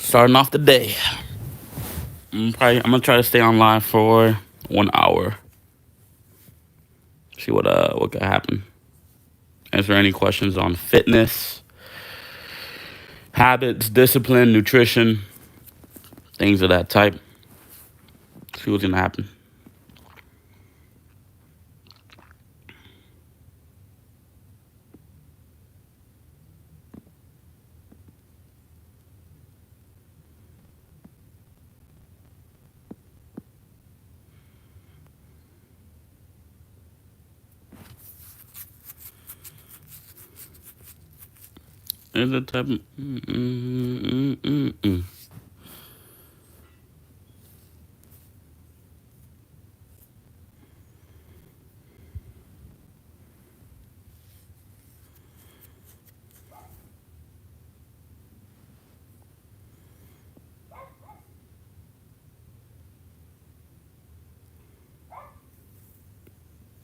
Starting off the day. I'm gonna try to stay online for 1 hour. See what could happen. Answer any questions on fitness, habits, discipline, nutrition, things of that type. See what's gonna happen. Is the type of,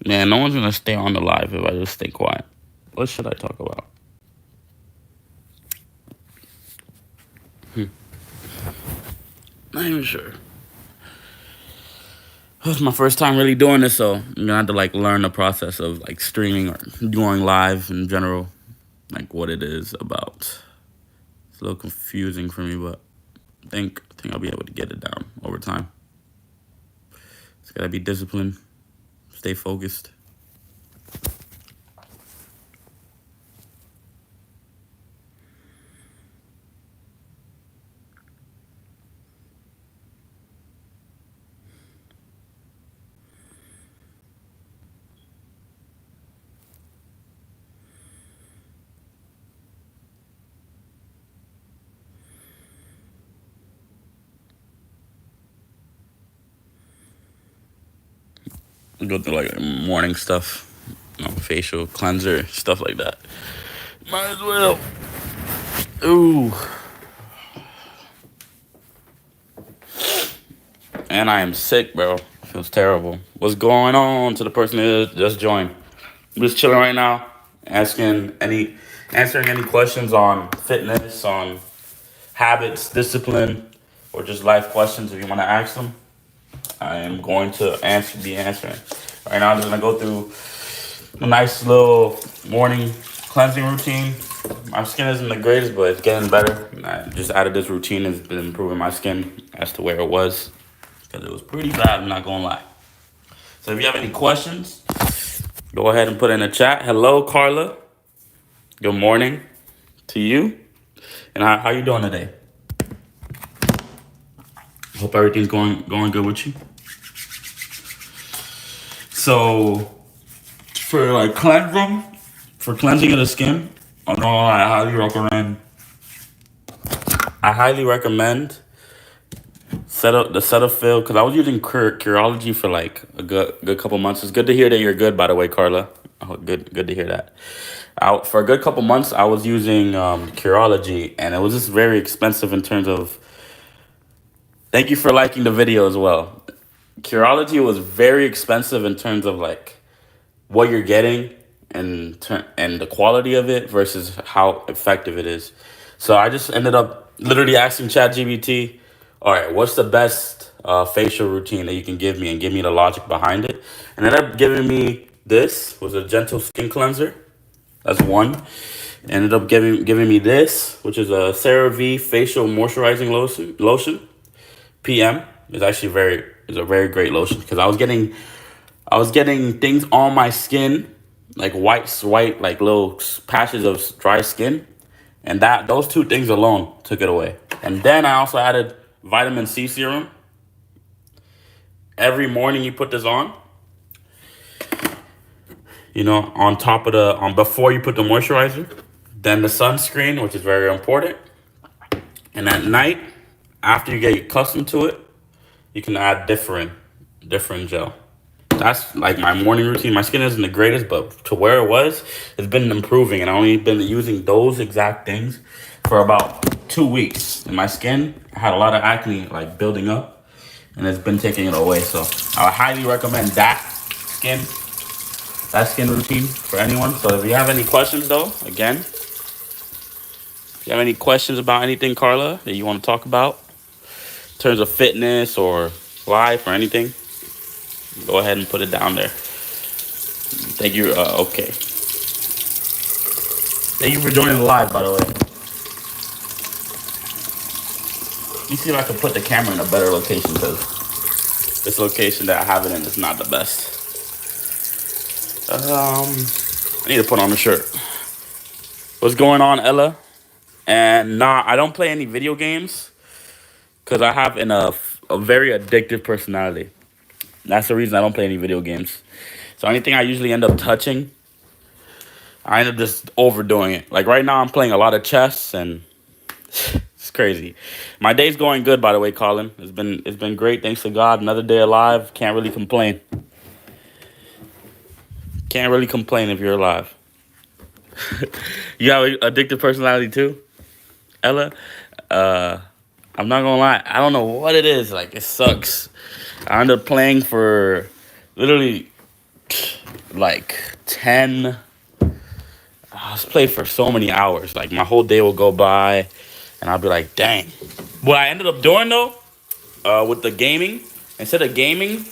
Man, no one's gonna stay on the live if I just stay quiet. What should I talk about? Not even sure. It's my first time really doing this, so I'm gonna have to learn the process of streaming or doing live in general, what it is about. It's a little confusing for me, but I think I'll be able to get it down over time. It's gotta be disciplined, stay focused. Go through morning stuff, facial cleanser, stuff like that. Might as well. Ooh. And I am sick, bro. Feels terrible. What's going on to the person that just joined? I'm just chilling right now, answering any questions on fitness, on habits, discipline, or just life questions if you want to ask them. I am going to be answering. Right now, I'm just going to go through a nice little morning cleansing routine. My skin isn't the greatest, but it's getting better. I just added this routine. It's been improving my skin as to where it was, because it was pretty bad, I'm not going to lie. So if you have any questions, go ahead and put in the chat. Hello, Carla. Good morning to you. And how you doing today? Hope everything's going good with you. So for cleansing of the skin, I highly recommend Cetaphil, because I was using Curology for a good couple months. It's good to hear that you're good, by the way, Carla. Oh, good to hear that. For a good couple months, I was using Curology, and it was just very expensive in terms of. Thank you for liking the video as well. Curology was very expensive in terms of what you're getting and the quality of it versus how effective it is. So I just ended up literally asking ChatGPT, all right, what's the best facial routine that you can give me, and give me the logic behind it. And ended up giving me this, was a gentle skin cleanser. That's one. Ended up giving me this, which is a CeraVe facial moisturizing lotion. PM is actually a very great lotion, because I was getting things on my skin, white, little patches of dry skin, and those two things alone took it away. And then I also added vitamin C serum. Every morning you put this on, on top of before you put the moisturizer, then the sunscreen, which is very important, and at night, after you get accustomed to it, you can add different gel. That's my morning routine. My skin isn't the greatest, but to where it was, it's been improving, and I've only been using those exact things for about 2 weeks. And my skin had a lot of acne building up, and it's been taking it away. So I would highly recommend that skin routine for anyone. So if you have any questions though, again, You have any questions about anything, Carla, that you want to talk about in terms of fitness or life or anything? Go ahead and put it down there. Thank you. Okay. Thank you for joining the live, by the way. Let me see if I can put the camera in a better location because this location that I have it in is not the best. I need to put on a shirt. What's going on, Ella? And nah, I don't play any video games because I have a very addictive personality. That's the reason I don't play any video games. So anything I usually end up touching, I end up just overdoing it. Like right now, I'm playing a lot of chess, and it's crazy. My day's going good, by the way, Colin. It's been great. Thanks to God, another day alive. Can't really complain. Can't really complain if you're alive. You have an addictive personality too, Ella. I'm not gonna lie. I don't know what it is. Like it sucks. I end up playing for literally like 10. I was playing for so many hours. Like my whole day will go by, and I'll be like, dang. What I ended up doing though, with the gaming, instead of gaming,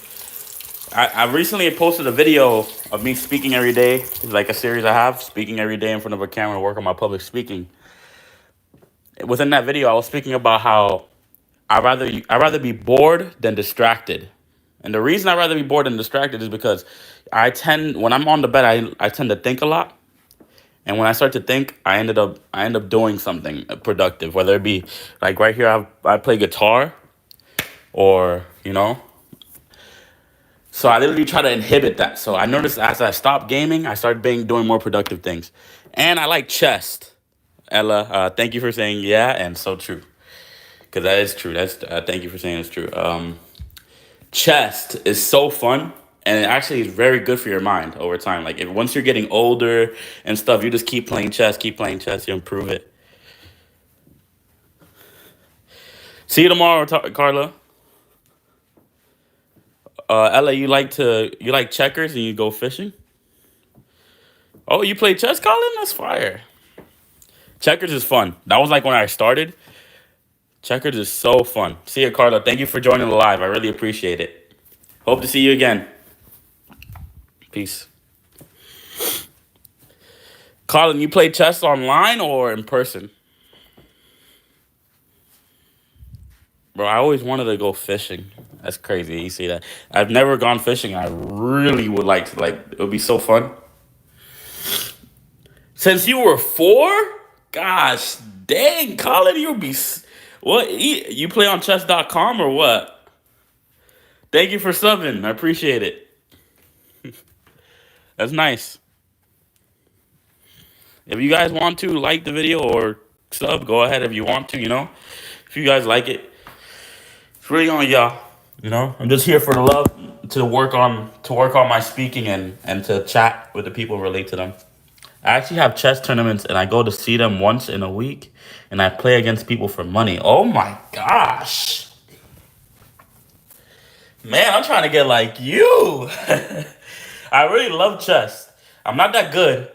I recently posted a video of me speaking every day. It's like a series I have, speaking every day in front of a camera, work on my public speaking. Within that video, I was speaking about how I rather be bored than distracted. And the reason I rather be bored than distracted is because when I'm on the bed, I tend to think a lot. And when I start to think, I end up doing something productive, whether it be like right here, I play guitar or, so I literally try to inhibit that. So I noticed as I stopped gaming, I started doing more productive things. And I like chess. Ella, thank you for saying yeah, and so true. Because that is true. Thank you for saying it's true. Chess is so fun, and it actually is very good for your mind over time. Like if once you're getting older and stuff, you just keep playing chess, you improve it. See you tomorrow, Carla. Ella, you like checkers and you go fishing? Oh, you play chess, Colin? That's fire. Checkers is fun. That was like when I started. Checkers is so fun. See you, Carla. Thank you for joining the live. I really appreciate it. Hope to see you again. Peace. Colin, you play chess online or in person? Bro, I always wanted to go fishing. That's crazy. You see that? I've never gone fishing. I really would like to. Like, it would be so fun. Since you were 4? Gosh, dang, Colin, you would be... What? You play on chess.com or what? Thank you for subbing. I appreciate it. That's nice. If you guys want to like the video or sub, go ahead if you want to, If you guys like it, it's really on y'all. I'm just here for the love to work on my speaking and to chat with the people and relate to them. I actually have chess tournaments and I go to see them once in a week and I play against people for money. Oh my gosh. Man, I'm trying to get like you. I really love chess. I'm not that good.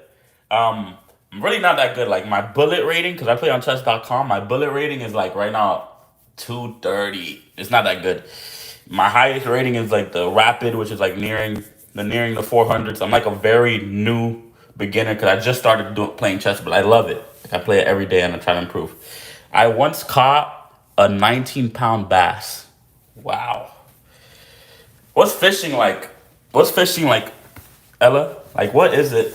I'm really not that good. Like my bullet rating, because I play on chess.com, my bullet rating is like right now 230. It's not that good. My highest rating is like the rapid, which is like nearing the 400s. I'm like a very new beginner because I just started playing chess, but I love it. I play it every day and I try to improve. I once caught a 19-pound bass. Wow. What's fishing like? Ella? Like, what is it?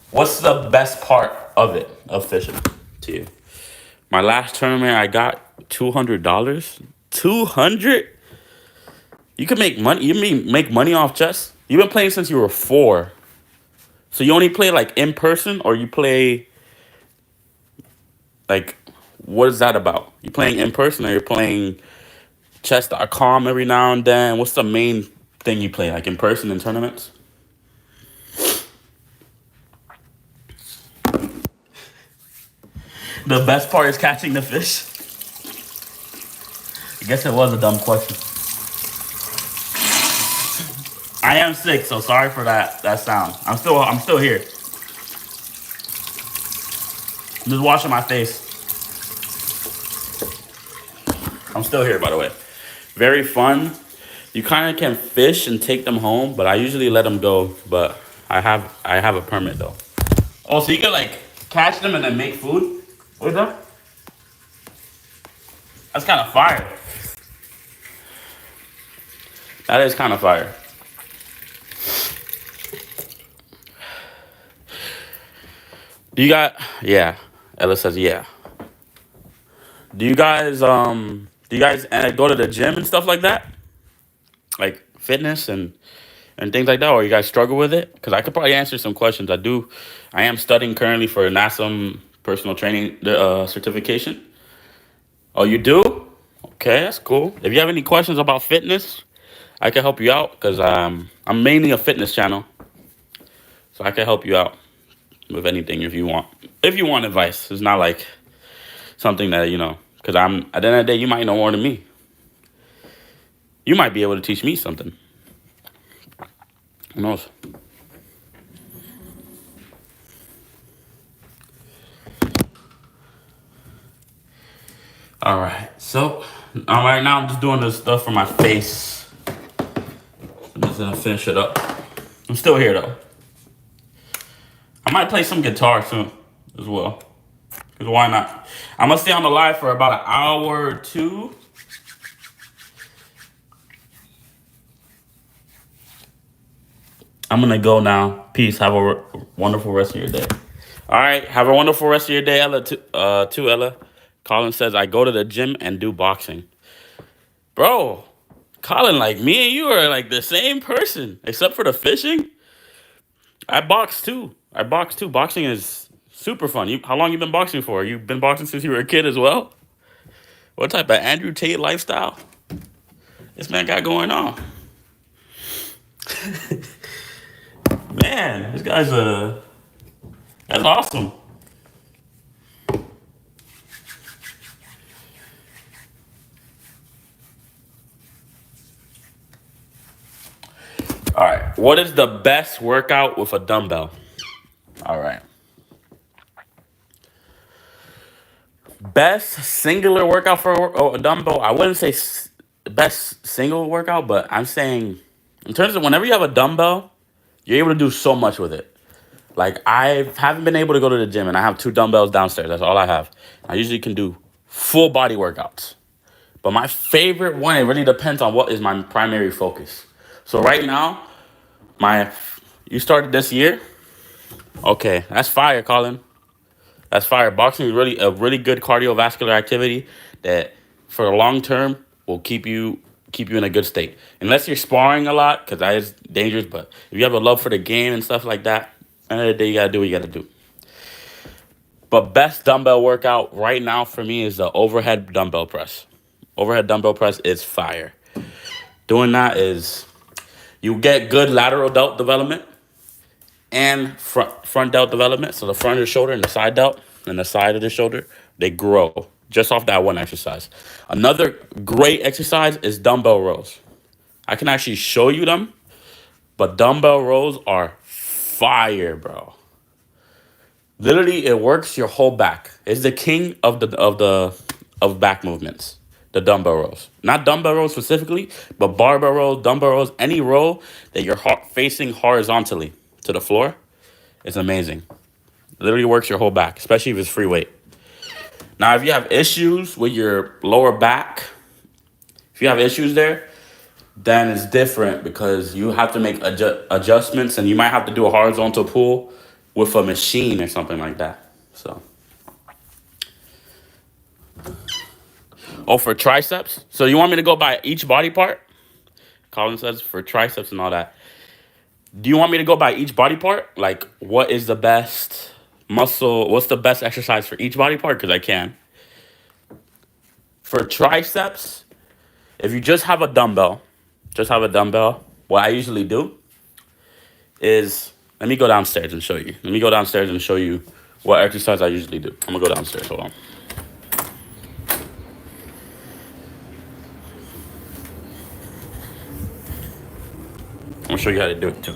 What's the best part of it, of fishing to you? My last tournament, I got $200. 200? You can make money. You mean make money off chess? You've been playing since you were 4. So you only play like in person, or you play like, what is that about? You playing in person, or you're playing chess.com every now and then? What's the main thing you play, like in person in tournaments? The best part is catching the fish. I guess it was a dumb question. I am sick, so sorry for that sound. I'm still here. Just washing my face. I'm still here, by the way. Very fun. You kind of can fish and take them home, but I usually let them go. But I have a permit though. Oh, so you can like catch them and then make food with them? That's kind of fire. That is kind of fire. Do you got? Yeah. Ella says yeah. Do you guys go to the gym and stuff like that? Like fitness and things like that, or you guys struggle with it? Because I could probably answer some questions. I am studying currently for NASA personal training certification. Oh, you do? Okay, that's cool. If you have any questions about fitness, I can help you out because I'm mainly a fitness channel, so I can help you out with anything if you want. If you want advice, it's not like something that because I'm at the end of the day, you might know more than me. You might be able to teach me something. Who knows? All right, so right now I'm just doing this stuff for my face. I'm just gonna finish it up. I'm still here though. I might play some guitar soon as well. Cause why not? I'm gonna stay on the live for about an hour or two. I'm gonna go now. Peace. Have a wonderful rest of your day. All right. Have a wonderful rest of your day, Ella. Too, Ella. Colin says I go to the gym and do boxing. Bro, Colin, like me and you are like the same person, except for the fishing. I box too. Boxing is super fun. How long you been boxing for? You've been boxing since you were a kid as well? What type of Andrew Tate lifestyle this man got going on? Man, this guy's that's awesome. All right. What is the best workout with a dumbbell? All right. Best singular workout for a dumbbell. I wouldn't say best single workout, but I'm saying in terms of whenever you have a dumbbell, you're able to do so much with it. Like I haven't been able to go to the gym, and I have two dumbbells downstairs. That's all I have. I usually can do full body workouts. But my favorite one, it really depends on what is my primary focus. So right now, you started this year. Okay, that's fire, Colin. That's fire. Boxing is really a really good cardiovascular activity that, for the long term, will keep you in a good state. Unless you're sparring a lot, because that is dangerous. But if you have a love for the game and stuff like that, at the end of the day, you gotta do what you gotta do. But best dumbbell workout right now for me is the overhead dumbbell press. Overhead dumbbell press is fire. Doing that is you get good lateral delt development and front delt development. So the front of the shoulder and the side delt and the side of the shoulder, they grow just off that one exercise. Another great exercise is dumbbell rows. I can actually show you them, but dumbbell rows are fire, bro. Literally, it works your whole back. It's the king of back movements. The dumbbell rows, not dumbbell rows specifically, but barbell rows, dumbbell rows, any row that you're facing horizontally to the floor, is amazing. Literally works your whole back, especially if it's free weight. Now, if you have issues with your lower back, if you have issues there, then it's different because you have to make adjustments, and you might have to do a horizontal pull with a machine or something like that. So, for triceps. So you want me to go by each body part? Colin says for triceps and all that. Do you want me to go by each body part? Like, what is the best muscle? What's the best exercise for each body part? Because I can. For triceps, if you just have a dumbbell, what I usually do is, let me go downstairs and show you. What exercise I usually do. I'm going to go downstairs. Hold on. I'm going to show you how to do it too.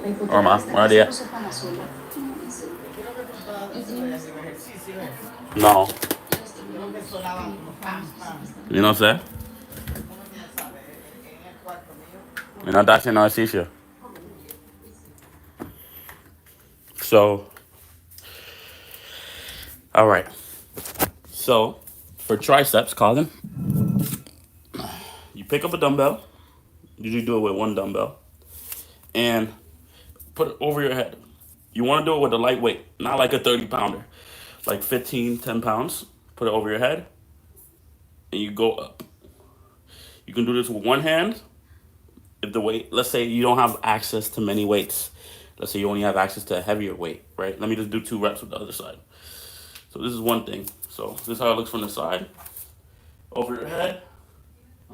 Or am I? Where are they at? No. You know what I'm saying? You're not dashing anesthesia. So, all right. So, for triceps, Colin, you pick up a dumbbell. Usually do it with one dumbbell. And put it over your head. You want to do it with a lightweight, not like a 30 pounder. Like 15, 10 pounds. Put it over your head. And you go up. You can do this with one hand. If the weight, let's say you don't have access to many weights. Let's say you only have access to a heavier weight, right? Let me just do 2 reps with the other side. So this is one thing. So this is how it looks from the side. Over your head,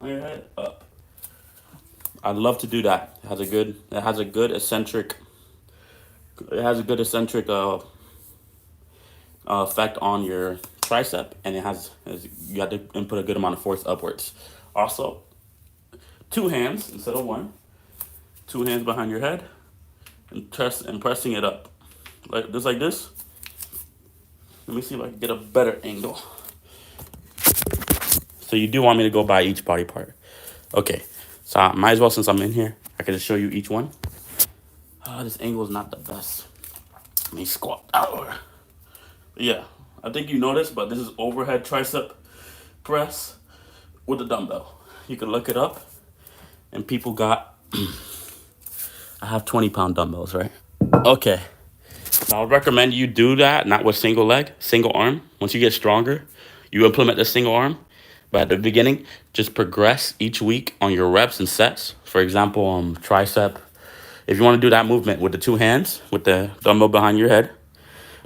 on your head, up. I love to do that. It has a good eccentric effect on your tricep, and you have to input a good amount of force upwards. Also, 2 hands instead of one. 2 hands behind your head, and pressing it up, like this. Let me see if I can get a better angle. So you do want me to go by each body part. Okay, so I might as well, since I'm in here, I can just show you each one. This angle is not the best. Let me squat out. Yeah, I think you noticed, but this is overhead tricep press with a dumbbell. You can look it up, and people got, I have 20-pound dumbbells, right? Okay, so I would recommend you do that, not with single leg, single arm. Once you get stronger, you implement the single arm. But at the beginning, just progress each week on your reps and sets. For example, tricep. If you want to do that movement with the 2 hands, with the dumbbell behind your head,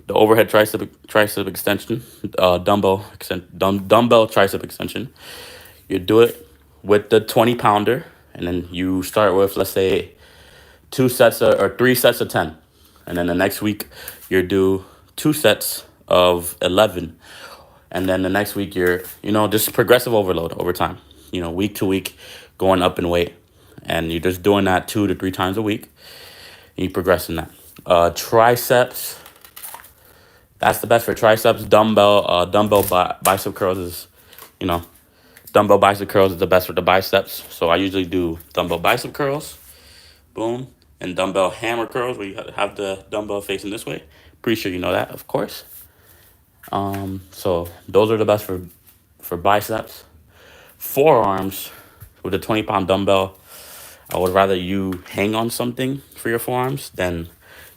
the overhead tricep extension, dumbbell tricep extension, you do it with the 20-pounder, and then you start with, let's say, 2 sets or 3 sets of 10, and then the next week you do 2 sets of 11. And then the next week, you're, just progressive overload over time, week to week, going up in weight. And you're just doing that 2 to 3 times a week. And you progress in that. Triceps, that's the best for triceps. Bicep curls is, dumbbell bicep curls is the best for the biceps. So I usually do dumbbell bicep curls, boom, and dumbbell hammer curls, where you have the dumbbell facing this way. Pretty sure you know that, of course. So those are the best for biceps. Forearms, with a 20-pound dumbbell, I would rather you hang on something for your forearms than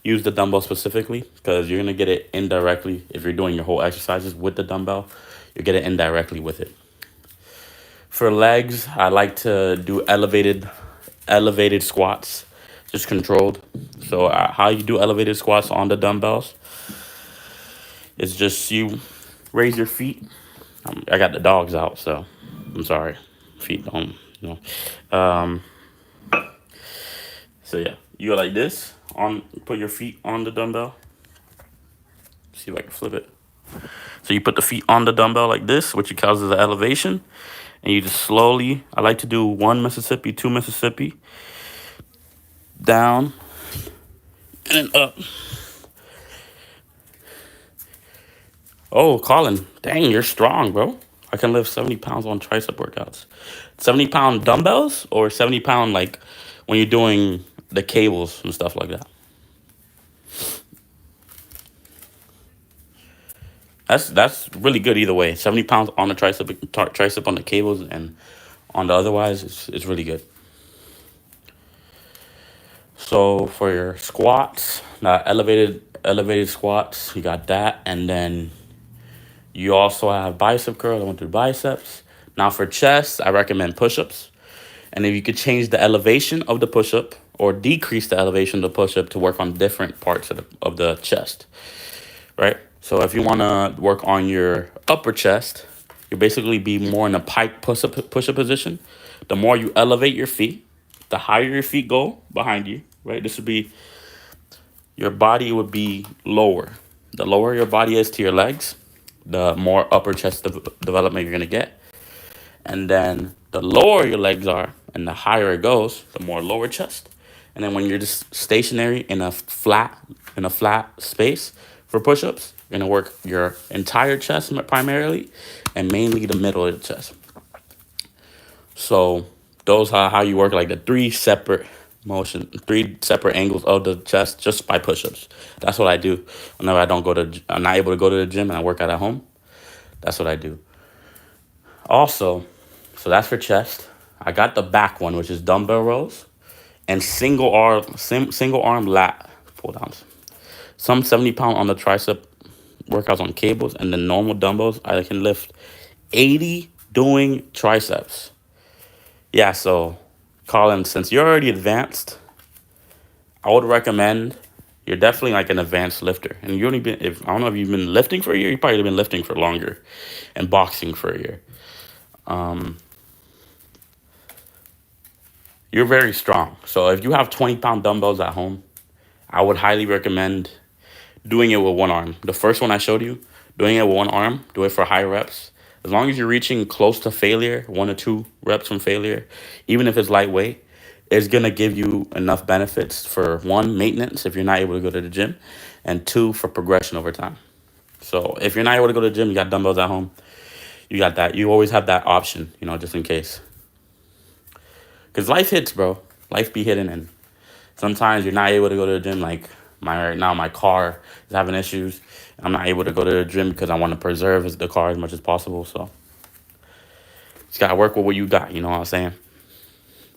use the dumbbell specifically, because you're going to get it indirectly. If you're doing your whole exercises with the dumbbell, you get it indirectly with it. For legs, I like to do elevated squats, just controlled. So how you do elevated squats on the dumbbells, it's just you raise your feet. I got the dogs out, so I'm sorry. Feet don't, So yeah, you go like this. Put your feet on the dumbbell. See if I can flip it. So you put the feet on the dumbbell like this, which causes the elevation. And you just slowly, I like to do 1 Mississippi, 2 Mississippi, down, and then up. Oh, Colin, dang, you're strong, bro. I can lift 70 pounds on tricep workouts. 70-pound dumbbells, or 70-pound, like, when you're doing the cables and stuff like that? That's really good either way. 70 pounds on the tricep on the cables, and on the otherwise, it's really good. So for your squats, elevated squats, you got that, and then you also have bicep curls. I went through biceps. Now for chest, I recommend push-ups. And if you could change the elevation of the push-up or decrease the elevation of the push-up to work on different parts of the chest, right? So if you want to work on your upper chest, you basically be more in a pike push-up position. The more you elevate your feet, the higher your feet go behind you, right? This would be, your body would be lower. The lower your body is to your legs, the more upper chest development you're going to get. And then the lower your legs are and the higher it goes, the more lower chest. And then when you're just stationary in a flat space for push-ups, you're gonna work your entire chest primarily, and mainly the middle of the chest. So those are how you work like the three separate angles of the chest just by push-ups. That's what I do whenever I'm not able to go to the gym and I work out at home. That's what I do. Also, so that's for chest. I got the back one, which is dumbbell rows and single arm lat pull downs. Some 70-pound on the tricep workouts on cables, and the normal dumbbells I can lift 80 doing triceps. Yeah, so Colin, since you're already advanced, I would recommend you're definitely like an advanced lifter. And you only been if I don't know if you've been lifting for a year, you probably been lifting for longer and boxing for a year. You're very strong. So if you have 20-pound dumbbells at home, I would highly recommend doing it with one arm. The first one I showed you, doing it with one arm, do it for high reps. As long as you're reaching close to failure, 1 or 2 reps from failure, even if it's lightweight, it's gonna give you enough benefits for one, maintenance if you're not able to go to the gym, and 2, for progression over time. So if you're not able to go to the gym, you got dumbbells at home, you got that. You always have that option, just in case. Because life hits, bro. Life be hitting, and sometimes you're not able to go to the gym. Like right now, my car is having issues. I'm not able to go to the gym because I want to preserve the car as much as possible. So just gotta work with what you got. You know what I'm saying?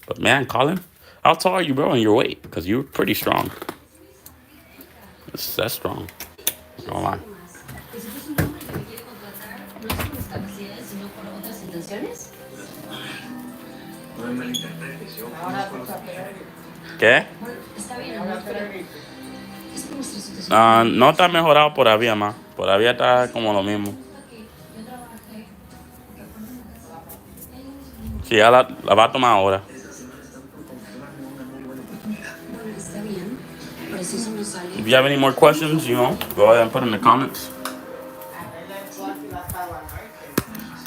But man, Colin, how tall are you, bro, and your weight? Because you're pretty strong. That's strong. Not gonna lie. ¿Qué? No está mejorado todavía más. Todavía está como lo mismo. Sí, ya la va a tomar ahora. If you have any more questions, go ahead and put in the comments.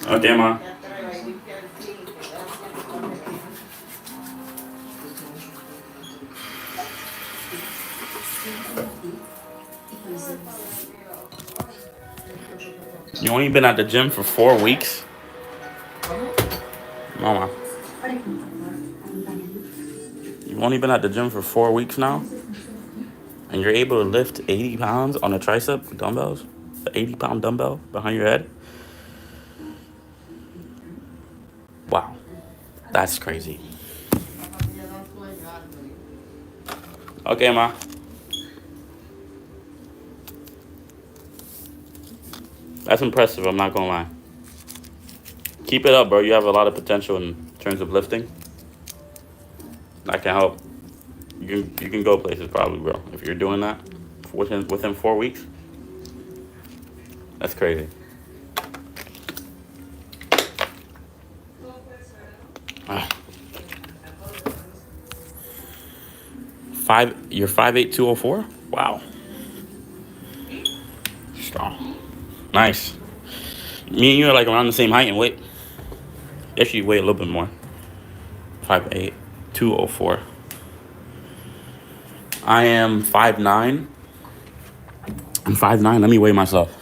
Okay, ma. You only been at the gym for 4 weeks? Mama. You've only been at the gym for 4 weeks now? And you're able to lift 80 pounds on a tricep with dumbbells? The 80-pound dumbbell behind your head? Wow. That's crazy. Okay, ma. That's impressive, I'm not gonna lie. Keep it up, bro. You have a lot of potential in terms of lifting. I can help. You can go places probably, bro. If you're doing that within 4 weeks. That's crazy. You're 5'8", 204? Wow. Strong. Nice. Me and you are like around the same height and weight. Actually, you weigh a little bit more. 5'8", 204. I am 5'9". I'm 5'9". Let me weigh myself.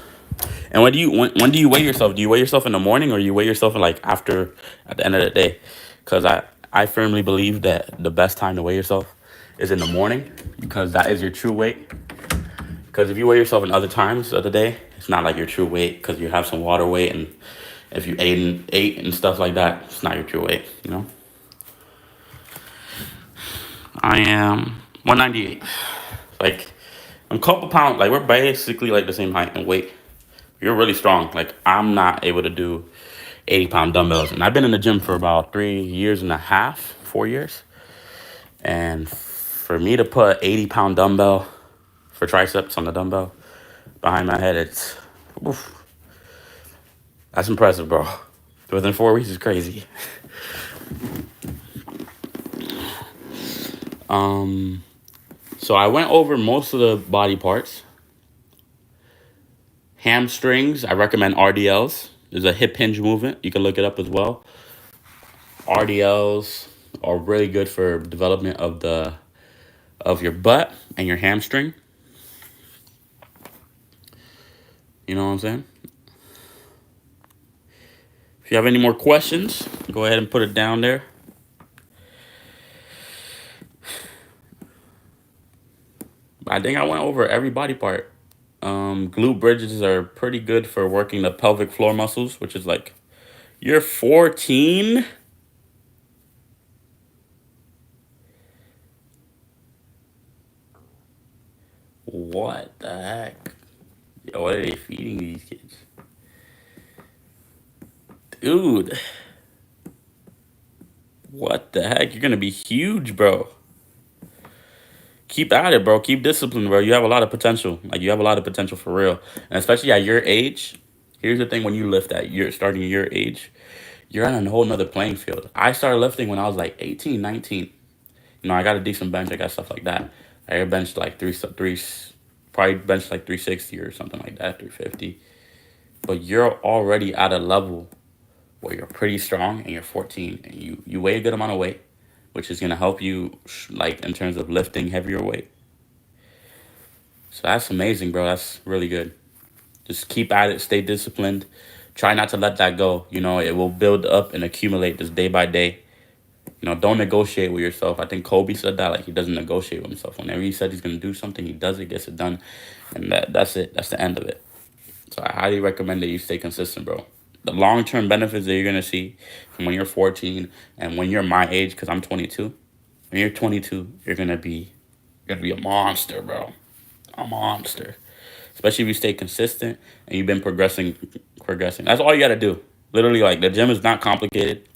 And when do you weigh yourself? Do you weigh yourself in the morning, or you weigh yourself in at the end of the day? Because I firmly believe that the best time to weigh yourself is in the morning, because that is your true weight. Because if you weigh yourself in other times of the day, it's not like your true weight, because you have some water weight, and if you ate and stuff like that, it's not your true weight, I am 198. Like, I'm a couple pounds, like, we're basically like the same height and weight. You're really strong. Like, I'm not able to do 80-pound dumbbells. And I've been in the gym for about 3 years and a half, 4 years. And for me to put 80-pound dumbbell for triceps on the dumbbell behind my head, that's impressive, bro. Within 4 weeks is crazy. So I went over most of the body parts. Hamstrings, I recommend RDLs. There's a hip hinge movement. You can look it up as well. RDLs are really good for development of the of your butt and your hamstring. You know what I'm saying? If you have any more questions, go ahead and put it down there. I think I went over every body part. Glute bridges are pretty good for working the pelvic floor muscles, which is like, you're 14. What the heck? Yo, what are they feeding these kids? Dude, what the heck? You're gonna be huge, bro. Keep at it, bro. Keep discipline, bro. You have a lot of potential. Like, you have a lot of potential for real. And especially at your age, here's the thing: when you lift at your starting at your age, you're on a whole nother playing field. I started lifting when I was like 18, 19. You know, I got a decent bench. I got stuff like that. I benched like probably benched like 360 or something like that, 350. But you're already at a level where you're pretty strong and you're 14 and you weigh a good amount of weight, which is gonna help you like in terms of lifting heavier weight. So that's amazing, bro. That's really good. Just keep at it. Stay disciplined. Try not to let that go. You know, it will build up and accumulate just day by day. You know, don't negotiate with yourself. I think Kobe said that. Like, he doesn't negotiate with himself. Whenever he said he's gonna do something, he does it, gets it done, and that's it. That's the end of it. So I highly recommend that you stay consistent, bro. The long term benefits that you're gonna see from when you're 14 and when you're my age, because I'm 22. When you're 22, you're gonna be a monster, bro. A monster. Especially if you stay consistent and you've been progressing. That's all you gotta do. Literally, like, the gym is not complicated.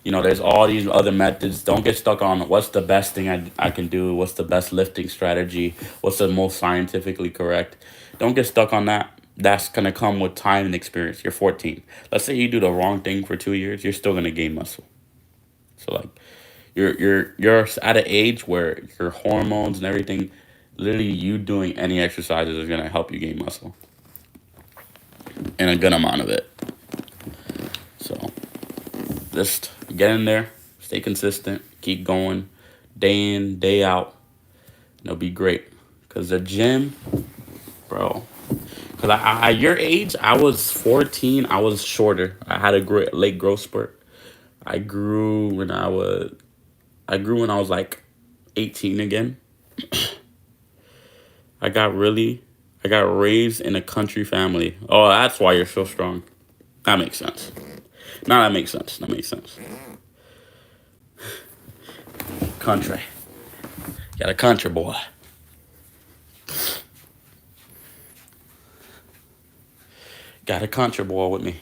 You know, there's all these other methods. Don't get stuck on what's the best thing I can do, what's the best lifting strategy, what's the most scientifically correct. Don't get stuck on that. That's gonna come with time and experience. You're 14. Let's say you do the wrong thing for 2 years, you're still gonna gain muscle. So, like, you're at an age where your hormones and everything, literally you doing any exercises is gonna help you gain muscle. And a good amount of it. So just get in there, stay consistent, keep going, day in, day out. It'll be great. Cause the gym, bro. Cause at your age, I was 14. I was shorter. I had a great late growth spurt. I grew when I was. I grew when I was like 18 again. I got really. I got raised in a country family. Oh, that's why you're so strong. That makes sense. No, that makes sense. That makes sense. Country. Got a country boy. Got a country boy with me.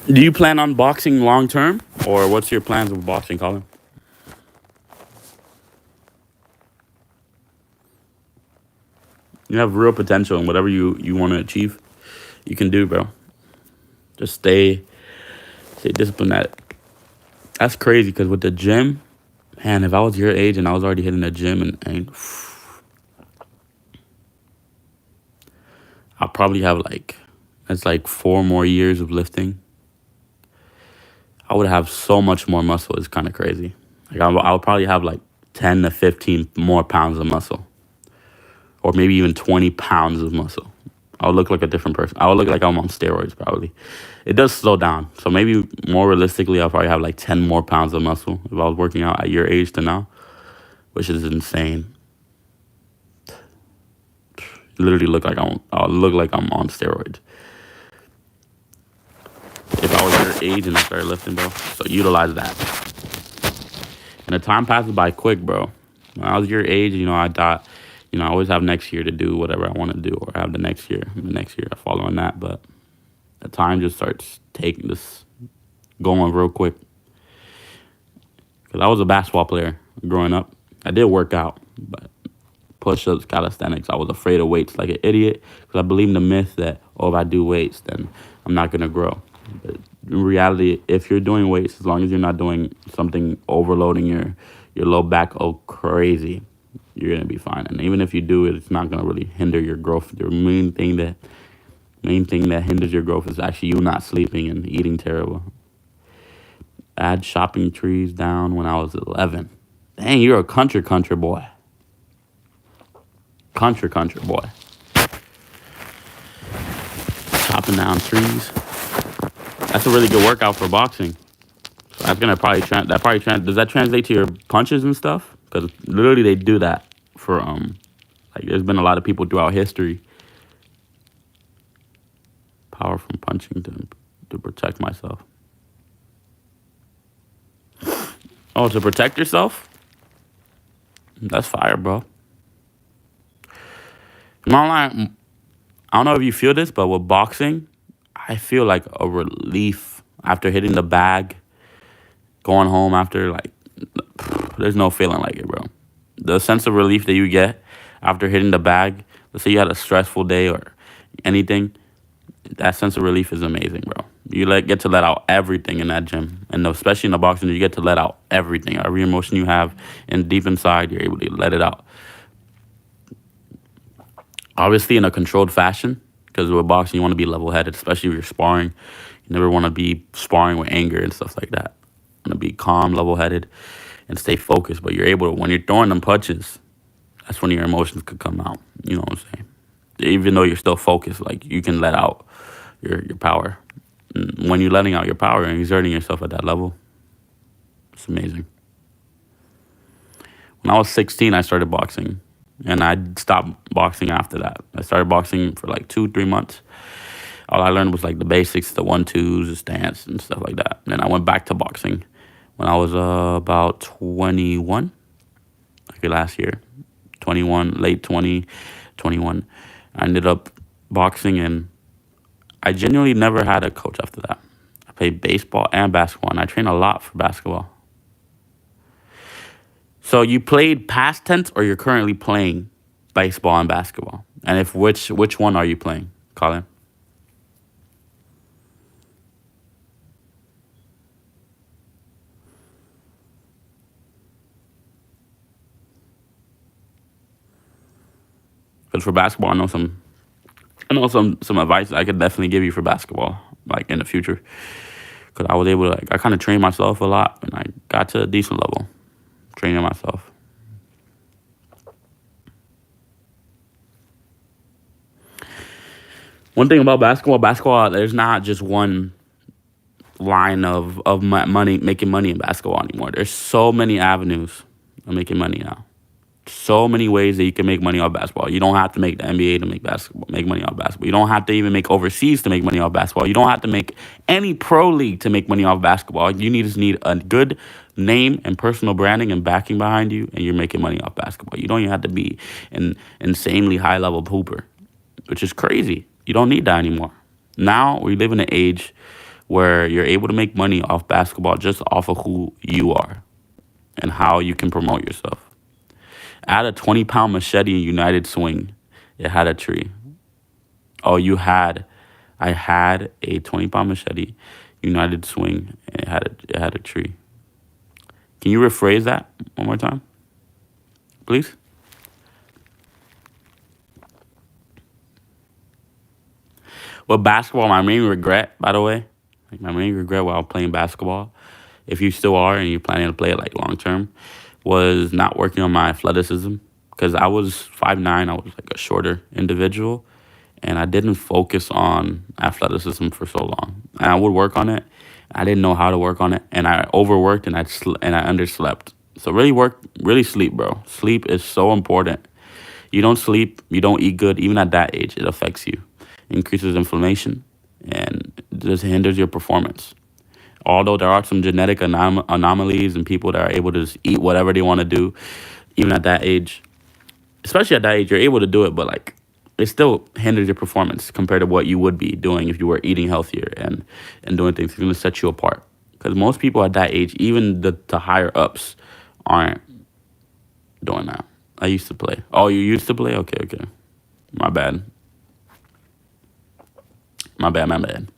Do you plan on boxing long term? Or what's your plans with boxing, Colin? You have real potential in whatever you want to achieve. You can do, bro. Just stay disciplined at it. That's crazy because with the gym, man, if I was your age and I was already hitting the gym and I'll probably have like, it's like 4 more years of lifting. I would have so much more muscle. It's kind of crazy. Like, I would probably have like 10 to 15 more pounds of muscle, or maybe even 20 pounds of muscle. I would look like a different person. I would look like I'm on steroids, probably. It does slow down. So maybe more realistically, I'll probably have like 10 more pounds of muscle if I was working out at your age to now, which is insane. Literally I'll look like I'm on steroids if I was your age and I started lifting, bro. So utilize that. And the time passes by quick, bro. When I was your age, I thought, I always have next year to do whatever I want to do, or have the next year following that. But the time just starts going real quick. Because I was a basketball player growing up. I did work out, but push-ups, calisthenics, I was afraid of weights like an idiot, because I believed in the myth that, if I do weights, then I'm not going to grow. But in reality, if you're doing weights, as long as you're not doing something overloading your low back crazy, you're going to be fine. And even if you do it, it's not going to really hinder your growth. The main thing that hinders your growth is actually you not sleeping and eating terrible. Add shopping trees down when I was 11. Dang, you're a country boy. Country boy. Chopping down trees. That's a really good workout for boxing. So that's gonna probably does that translate to your punches and stuff? Because literally they do that for like there's been a lot of people throughout history. Power from punching to protect myself. Oh, to protect yourself? That's fire, bro. I'm not lying. I don't know if you feel this, but with boxing, I feel like a relief after hitting the bag, going home after, like, there's no feeling like it, bro. The sense of relief that you get after hitting the bag, let's say you had a stressful day or anything, that sense of relief is amazing, bro. You get to let out everything in that gym. And especially in the boxing, you get to let out everything. Every emotion you have and deep inside, you're able to let it out. Obviously in a controlled fashion, because with boxing, you want to be level-headed, especially if you're sparring. You never want to be sparring with anger and stuff like that. You want to be calm, level-headed, and stay focused. But you're able to, when you're throwing them punches, that's when your emotions could come out. You know what I'm saying? Even though you're still focused, like, you can let out your power. And when you're letting out your power and exerting yourself at that level, it's amazing. When I was 16, I started boxing. And I stopped boxing after that. I started boxing for like 2-3 months. All I learned was like the basics, the 1-2s, the stance, and stuff like that. And then I went back to boxing when I was about 21, like last year. 21, late 20, 21. I ended up boxing, and I genuinely never had a coach after that. I played baseball and basketball, and I trained a lot for basketball. So you played past tense, or you're currently playing baseball and basketball? And if which one are you playing, Colin? Because for basketball, I know some advice I could definitely give you for basketball, like in the future. Because I was able to, I kind of trained myself a lot, and I got to a decent level training myself. One thing about basketball, there's not just one line of money, making money in basketball anymore. There's so many avenues of making money now. So many ways that you can make money off basketball. You don't have to make the NBA to make money off basketball. You don't have to even make overseas to make money off basketball. You don't have to make any pro league to make money off basketball. You just need a good name and personal branding and backing behind you, and you're making money off basketball. You don't even have to be an insanely high level hooper, which is crazy. You don't need that anymore. Now we live in an age where you're able to make money off basketball just off of who you are and how you can promote yourself. Add a 20-pound machete in United Swing. It had a tree. Oh, I had a 20-pound machete, United Swing, and it had a tree. Can you rephrase that one more time, please? Well, basketball, my main regret, by the way, like my main regret while playing basketball, if you still are and you're planning to play it like long term, was not working on my athleticism. Because I was 5'9", I was like a shorter individual, and I didn't focus on athleticism for so long. And I would work on it. I didn't know how to work on it, and I overworked and I underslept. So really sleep, bro. Sleep is so important. You don't sleep, you don't eat good, even at that age, it affects you. Increases inflammation, and just hinders your performance. Although there are some genetic anomalies and people that are able to just eat whatever they want to do, even at that age, especially at that age, you're able to do it, but like it still hinders your performance compared to what you would be doing if you were eating healthier and doing things. It's going to set you apart. Because most people at that age, even the higher ups, aren't doing that. I used to play. Oh, you used to play? Okay. My bad. My bad.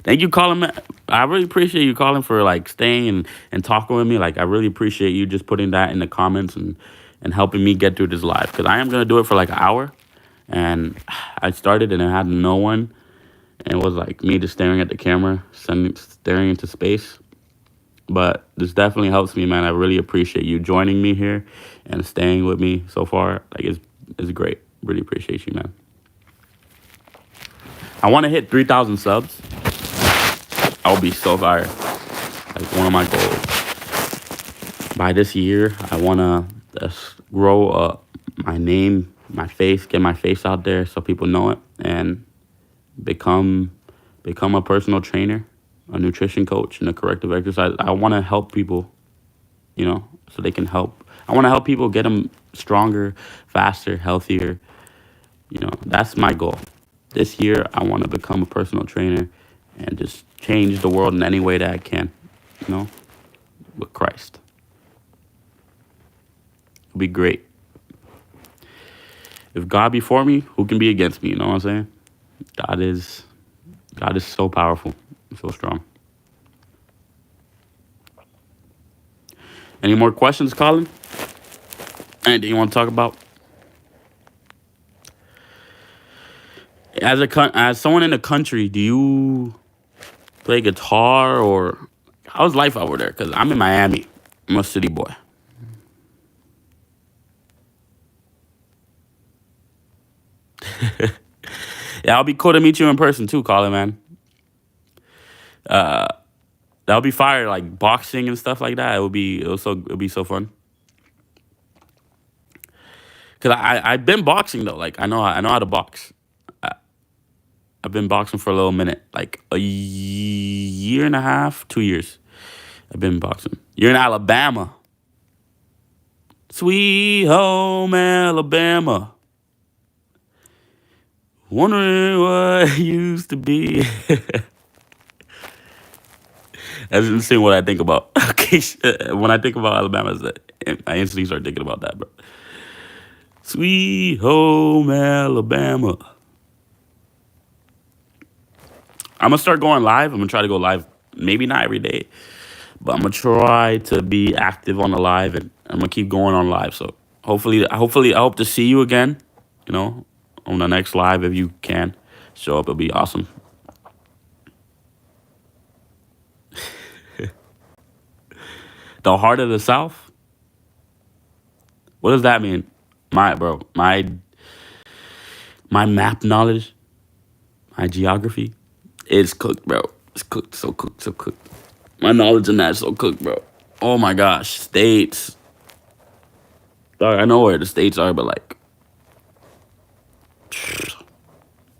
Thank you, Colin. I really appreciate you calling for like staying and talking with me. Like, I really appreciate you just putting that in the comments and helping me get through this live. Because I am going to do it for like an hour. And I started and I had no one. and it was like me just staring at the camera, staring into space. But this definitely helps me, man. I really appreciate you joining me here and staying with me so far. Like it's great. Really appreciate you, man. I want to hit 3,000 subs. I'll be so fired. Like one of my goals. By this year, I want to grow my name, my face, get my face out there so people know it, and become a personal trainer, a nutrition coach, and a corrective exercise. I want to help people, so they can help. I want to help people get them stronger, faster, healthier. That's my goal. This year, I want to become a personal trainer and just change the world in any way that I can, with Christ. It'll be great. If God be for me, who can be against me? You know what I'm saying? God is so powerful, so strong. Any more questions, Colin? Anything you want to talk about? As someone in the country, do you play guitar, or how's life over there? Because I'm in Miami. I'm a city boy. Yeah, I'll be cool to meet you in person too, Colin, man. That'll be fire, like boxing and stuff like that. It'll be so fun. Cause I've been boxing though. Like I know how to box. I've been boxing for a little minute, like a year and a half, 2 years. I've been boxing. You're in Alabama. Sweet home Alabama. Wondering what it used to be. That's insane what I think about. Okay, when I think about Alabama, I instantly start thinking about that, bro. Sweet home Alabama. I'm gonna start going live. I'm gonna try to go live, maybe not every day, but I'm gonna try to be active on the live, and I'm gonna keep going on live. So hopefully, I hope to see you again. On the next live if you can show up. It'll be awesome. The heart of the South. What does that mean? My map knowledge, my geography, is cooked, bro. It's cooked, so cooked, so cooked. My knowledge in that is so cooked, bro. Oh my gosh, states. Dog, I know where the states are, but like,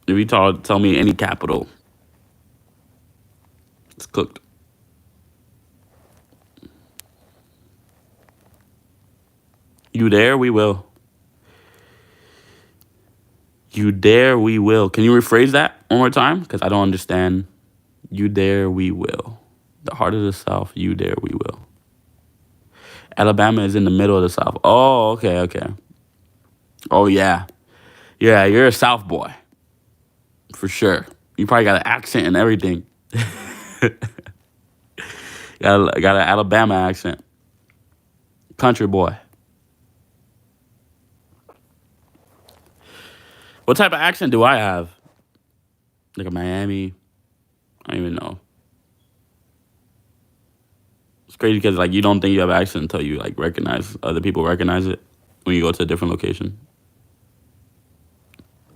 if you tell me any capital, it's cooked. You there? We will. You there? We will. Can you rephrase that one more time? Because I don't understand. You there? We will. The heart of the South. You there? We will. Alabama is in the middle of the South. Oh, okay. Oh, yeah. Yeah, you're a South boy. For sure. You probably got an accent and everything. got an Alabama accent. Country boy. What type of accent do I have? Like a Miami? I don't even know. It's crazy because like you don't think you have an accent until you like other people recognize it when you go to a different location.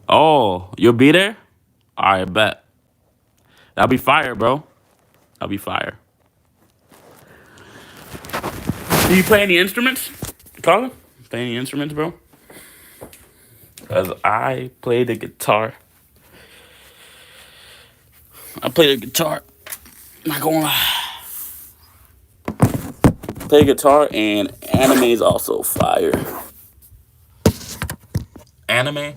Oh, you'll be there? All right, bet. That'll be fire, bro. That'll be fire. Do you play any instruments, Colin? Play any instruments, bro? Because I play the guitar. I play the guitar. Not gonna lie. Play guitar, and anime is also fire. Anime?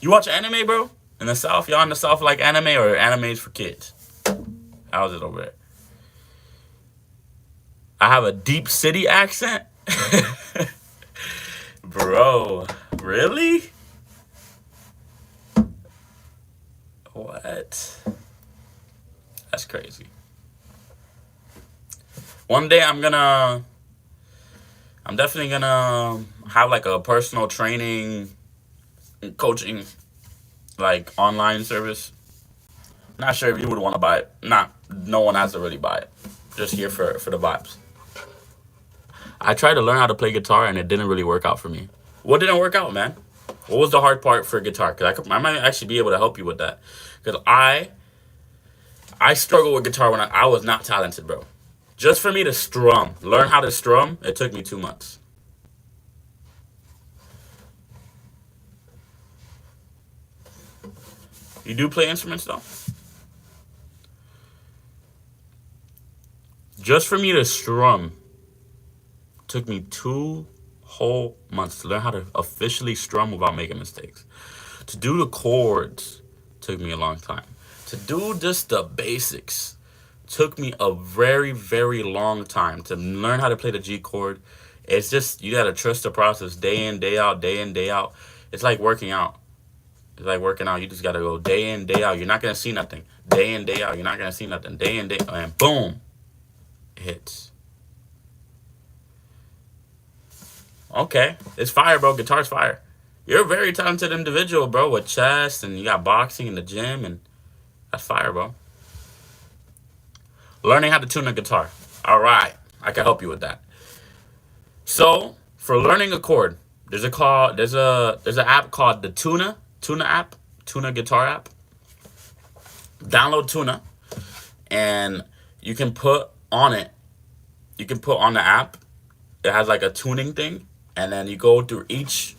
You watch anime, bro? In the South? Y'all in the South like anime, or anime's for kids? How's it over there? I have a deep city accent? Bro, really? What? That's crazy. One day I'm definitely gonna have like a personal training and coaching, like online service. Not sure if you would want to buy it. Not, no one has to really buy it. Just here for the vibes. I tried to learn how to play guitar and it didn't really work out for me. What didn't work out, man? What was the hard part for guitar? Because I might actually be able to help you with that. Because I struggled with guitar when I was not talented, bro. Just for me to strum, learn how to strum, it took me 2 months. You do play instruments though? Just for me to strum took me 2 whole months to learn how to officially strum without making mistakes. To do the chords took me a long time. To do just the basics took me a very, very long time. To learn how to play the G chord, it's just, you gotta trust the process day in, day out, day in, day out. It's like working out. It's like working out. You just gotta go day in, day out. You're not gonna see nothing. Day in, day out. You're not gonna see nothing. Day in, day, and boom, it hits. Okay, it's fire, bro. Guitar's fire. You're a very talented individual, bro, with chess and you got boxing in the gym, and that's fire, bro. Learning how to tune a guitar. All right, I can help you with that. So for learning a chord, there's an app called the Tuna app, Tuna guitar app. Download Tuna, and you can put on it. You can put on the app. It has like a tuning thing, and then you go through each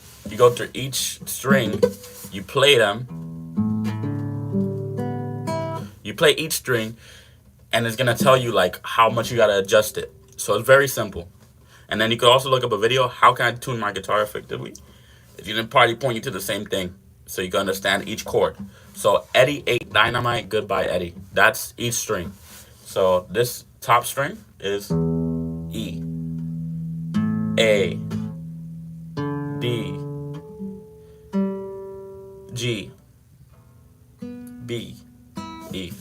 string. You play them. You play each string, and it's gonna tell you like how much you gotta adjust it. So it's very simple. And then you could also look up a video. How can I tune my guitar effectively? It's gonna probably point you to the same thing, so you can understand each chord. So Eddie 8 Dynamite, Goodbye Eddie. That's each string. So this top string is E, A, D, G, B, E.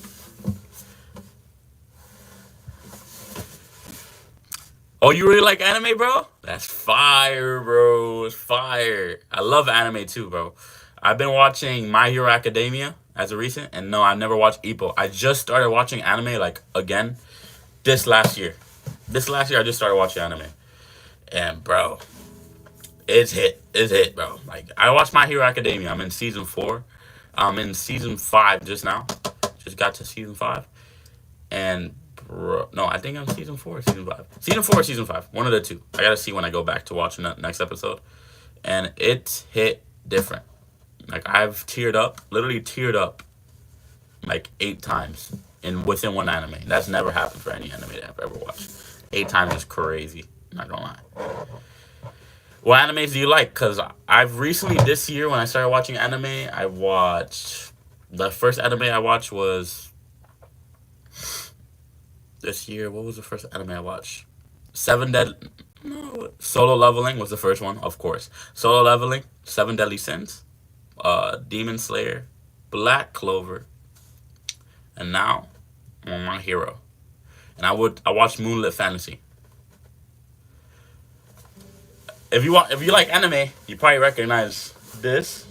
Oh, you really like anime, bro? That's fire, bro. It's fire. I love anime too, bro. I've been watching My Hero Academia as a recent, and no, I never watched Ippo. I just started watching anime like again this last year. This last year, I just started watching anime, and bro, it's hit, bro. Like I watched My Hero Academia. I'm in season 4. I'm in season 5 just now. Just got to season 5, and bro, no, I think I'm season 4, season 5, season 4, season 5. One of the two. I gotta see when I go back to watch the next episode, and it hit different. Like I've teared up, literally teared up, like 8 times in within one anime. That's never happened for any anime that I've ever watched. 8 times is crazy. Not gonna lie. What animes do you like? Cause I've recently this year when I started watching anime, I watched the first anime I watched was this year. What was the first anime I watched? Seven Dead. No, Solo Leveling was the first one, of course. Solo Leveling, Seven Deadly Sins, Demon Slayer, Black Clover, and now I'm on My Hero. And I watched Moonlit Fantasy. If you like anime, you probably recognize this.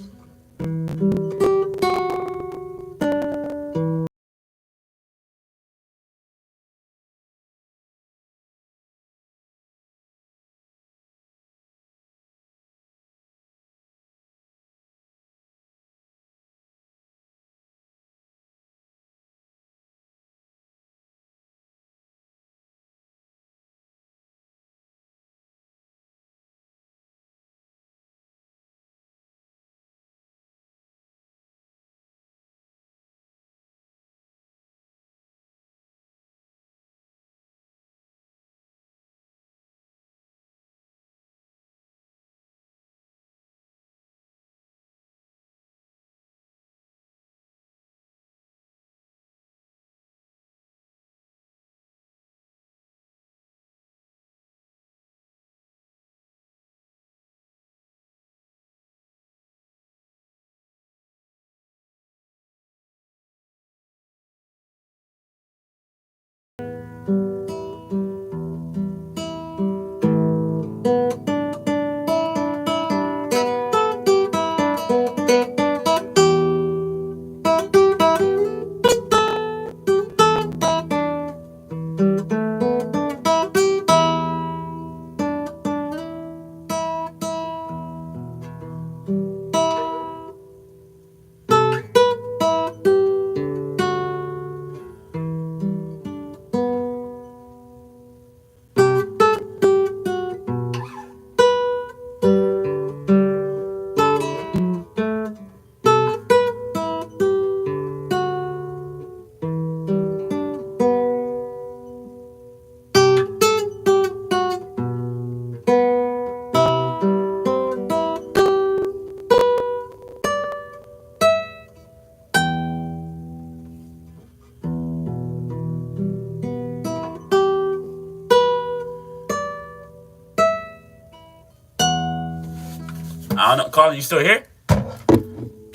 I don't know. Colin, you still here?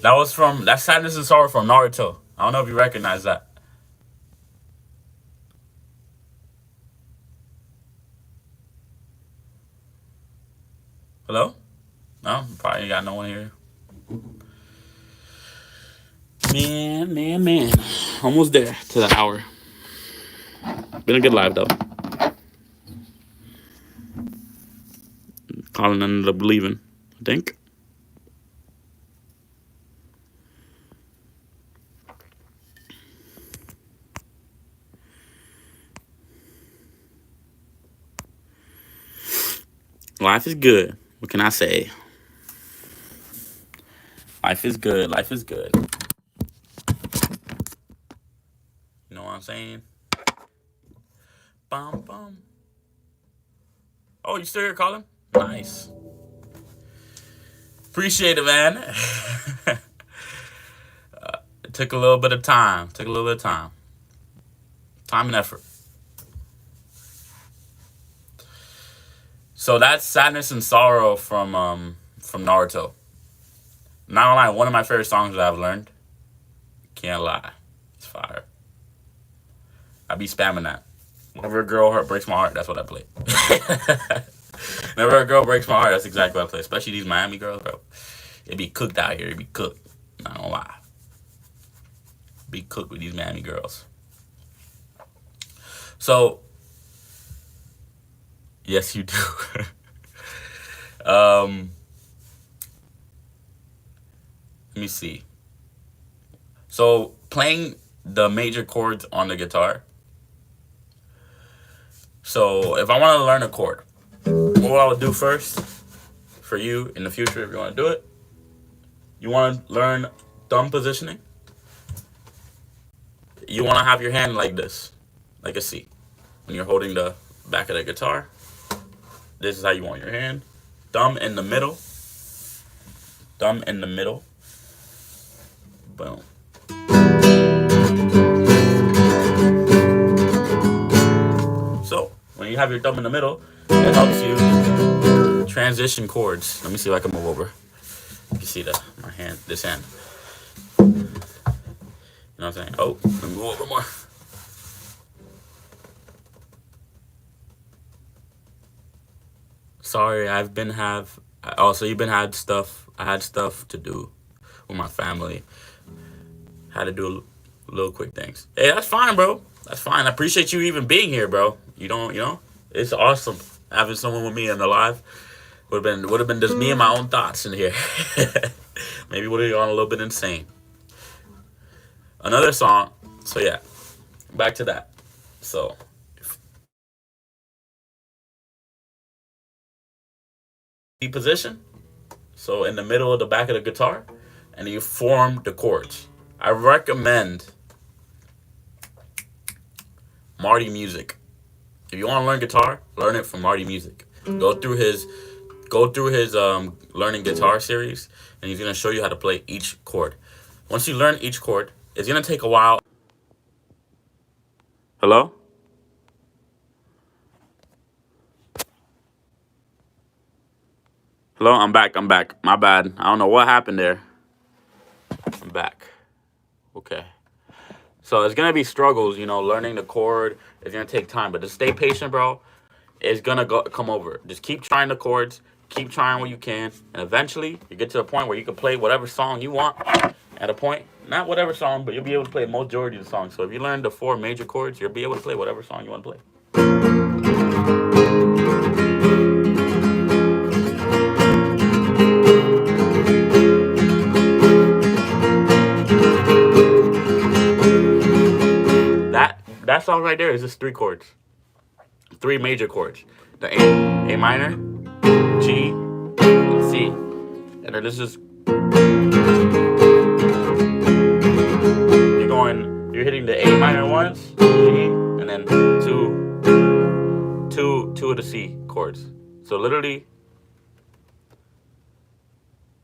That's Sadness and Sorrow from Naruto. I don't know if you recognize that. Hello? No, probably got no one here. Man. Almost there to the hour. Been a good live though. Colin ended up leaving, I think. Life is good. What can I say? Life is good. Life is good. You know what I'm saying? Bum bum. Oh, you still here, Colin? Nice. Appreciate it, man. It took a little bit of time. Time and effort. So that's Sadness and Sorrow from Naruto. Not gonna lie, one of my favorite songs that I've learned. Can't lie. It's fire. I be spamming that. Whenever a girl breaks my heart, that's what I play. Whenever a girl breaks my heart, that's exactly what I play. Especially these Miami girls, bro. It be cooked out here. It be cooked. Not gonna lie. Be cooked with these Miami girls. So, yes, you do. Let me see. So, playing the major chords on the guitar. So, if I want to learn a chord, what I would do first for you in the future, if you want to do it, you want to learn thumb positioning. You want to have your hand like this, like a C. When you're holding the back of the guitar, this is how you want your hand. Thumb in the middle. Thumb in the middle. Boom. So, when you have your thumb in the middle, it helps you transition chords. Let me see if I can move over. You can see this hand. You know what I'm saying? Oh, let me go over more. Sorry, you've been had stuff. I had stuff to do with my family. Had to do little quick things. Hey, that's fine, bro. That's fine. I appreciate you even being here, bro. It's awesome having someone with me in the live. Would have been just me and my own thoughts in here. Maybe would have gone a little bit insane. Another song. So yeah, back to that. So position. So in the middle of the back of the guitar, and you form the chords. I recommend Marty Music. If you want to learn guitar, learn it from Marty Music. Go through his learning guitar series, and he's gonna show you how to play each chord. Once you learn each chord, it's gonna take a while. Hello? Hello, I'm back. My bad. I don't know what happened there. I'm back. Okay. So it's gonna be struggles, learning the chord. It's gonna take time, but just stay patient, bro. It's gonna come over. Just keep trying the chords, keep trying what you can, and eventually you get to a point where you can play whatever song you want. At a point, not whatever song, but you'll be able to play majority of the songs. So if you learn the 4 major chords, you'll be able to play whatever song you want to play. That song right there is just 3 chords. 3 major chords. The A minor, G, and C. And then this is you're hitting the A minor once, G, and then two of the C chords. So literally,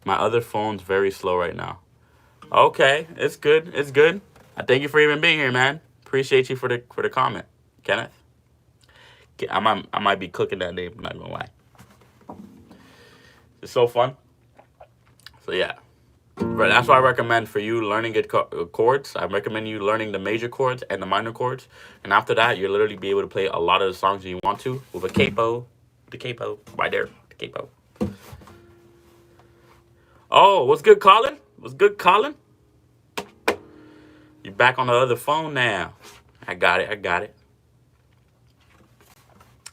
my other phone's very slow right now. Okay, it's good. I thank you for even being here, man. Appreciate you for the comment, Kenneth. I might be cooking that name. I'm not gonna lie. It's so fun. So yeah, but that's why I recommend for you learning good chords. I recommend you learning the major chords and the minor chords, and after that, you'll literally be able to play a lot of the songs you want to with a capo, the capo right there, the capo. Oh, what's good, Colin? What's good, Colin? You back on the other phone now? I got it. I got it.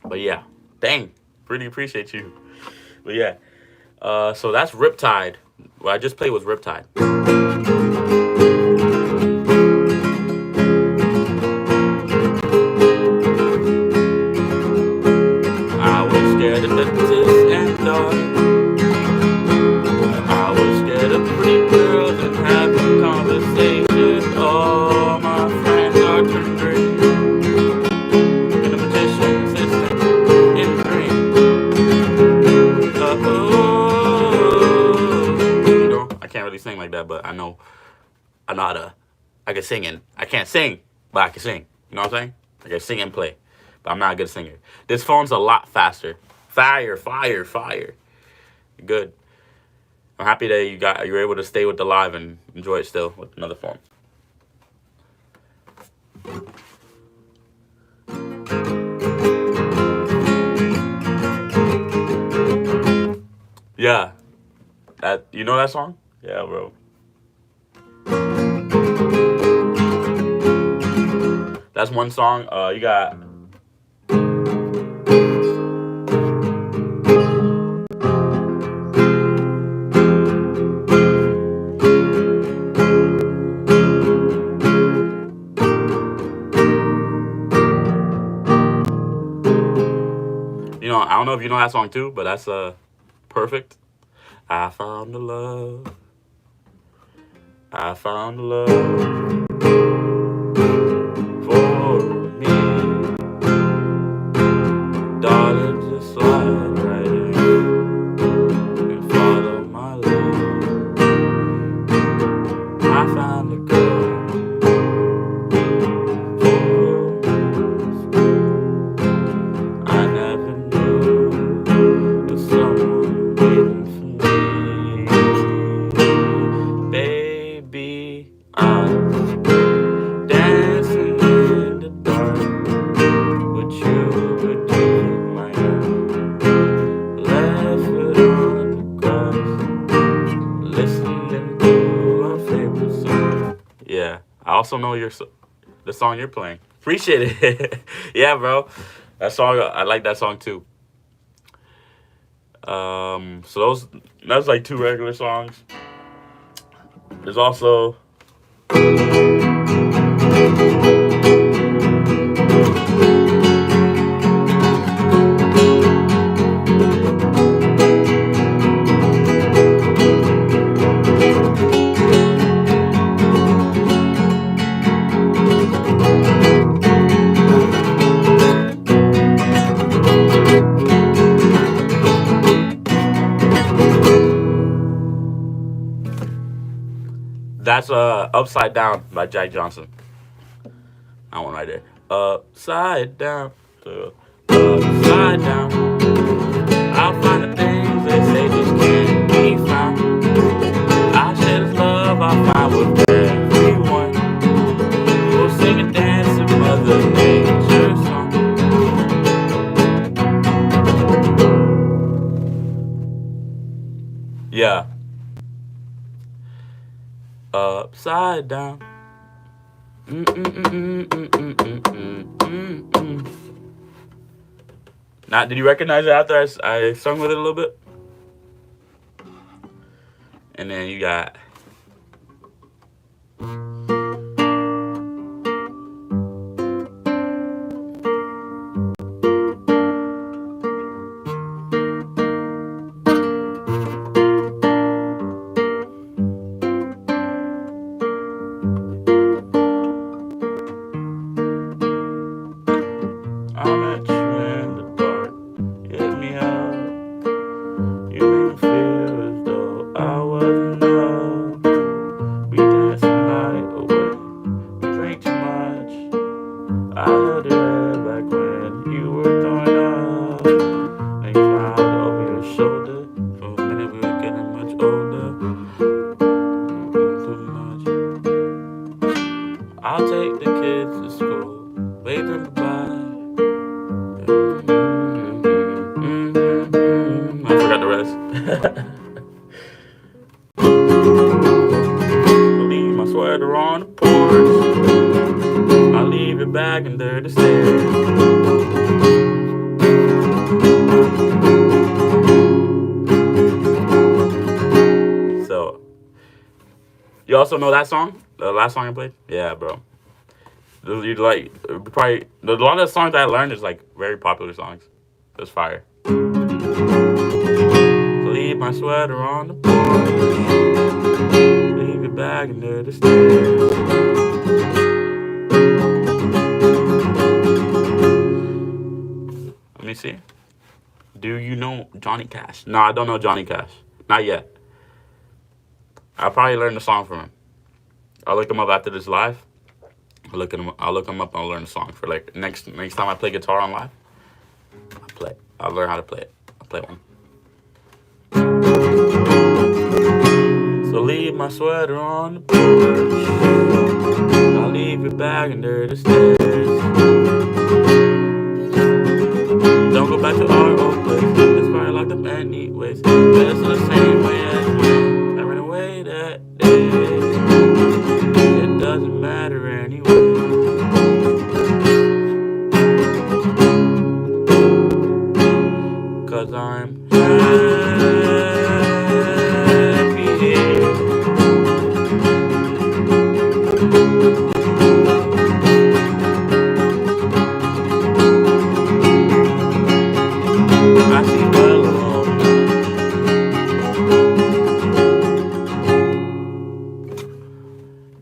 But yeah, dang, really appreciate you. But yeah, so that's Riptide. What I just played was Riptide. I was scared of the dentist and dark. I was scared of pretty girls and having conversations. All my friends are turned green. And a magician assistant in the dream. You know, I can't really sing like that, but I know how to. I can sing and I can't sing, but I can sing. You know what I'm saying? I can sing and play, but I'm not a good singer. This phone's a lot faster. Fire, fire, fire. Good. I'm happy that you were able to stay with the live and enjoy it still with another phone. Yeah, that you know that song? Yeah, bro. That's one song. You got. You know, I don't know if you know that song too, but that's perfect. I found the love. I found the love for me. Darling, just slide right in and follow my lead. I found a girl for I never knew there was someone waiting for me. Baby, I'm dancing in the dark with you between my arms. Left foot on the grass, listening to our favorite song. Yeah, I also know the song you're playing. Appreciate it. Yeah, bro. That song, I like that song too. So that's like two regular songs. There's also that's Upside Down by Jack Johnson. That one right there. Upside down. Upside down. I'll find the things they say just can't be found. I share this love I find with everyone. We'll sing and dance in Mother Nature's song. Yeah. Upside down. Now, did you recognize it after I sung with it a little bit? And then you got. I met you in the dark, you hit me up. You made me feel as though I wasn't enough. We danced the night away, we drank too much. I held your head back when you were throwing up. Then you smiled over your shoulder. For a minute we were getting much older. waving goodbye. I forgot the rest. Leave my sweater on the porch. I leave your bag under the stairs. So, you also know that song? The last song I played? Yeah, bro. You like probably a lot of the songs that I learned is like very popular songs. It's fire. Leave my sweater on the porch. Leave your bag under the stairs. Let me see. Do you know Johnny Cash? No, I don't know Johnny Cash. Not yet. I'll probably learn the song from him. I'll look him up after this live. I'll look him up and I'll learn the song for like next time I play guitar on live. I'll learn how to play it. I'll play one. So leave my sweater on the porch. I'll leave your bag under the stairs. Don't go back to our old place. It's probably locked up anyways. But it's the same way as when I ran away that day. It doesn't matter anyway. Cause I'm happy here. I see well alone.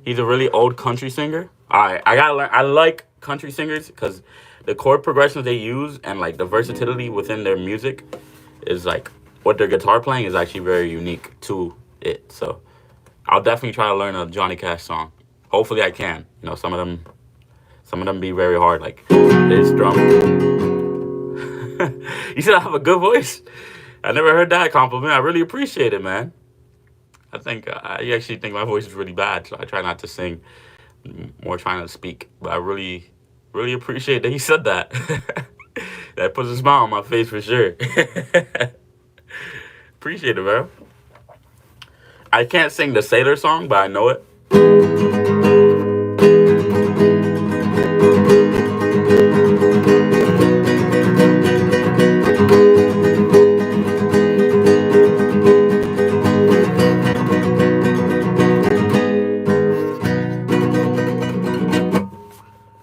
He's a really old country singer. I gotta learn. I like country singers because the chord progressions they use and like the versatility within their music is like what their guitar playing is actually very unique to it. So I'll definitely try to learn a Johnny Cash song. Hopefully I can. You know, some of them be very hard, like his drum. You said I have a good voice. I never heard that compliment. I really appreciate it, man. I actually think my voice is really bad, so I try not to sing. More trying to speak, but I really, really appreciate that he said that. That puts a smile on my face for sure. Appreciate it, bro. I can't sing the Sailor song, but I know it.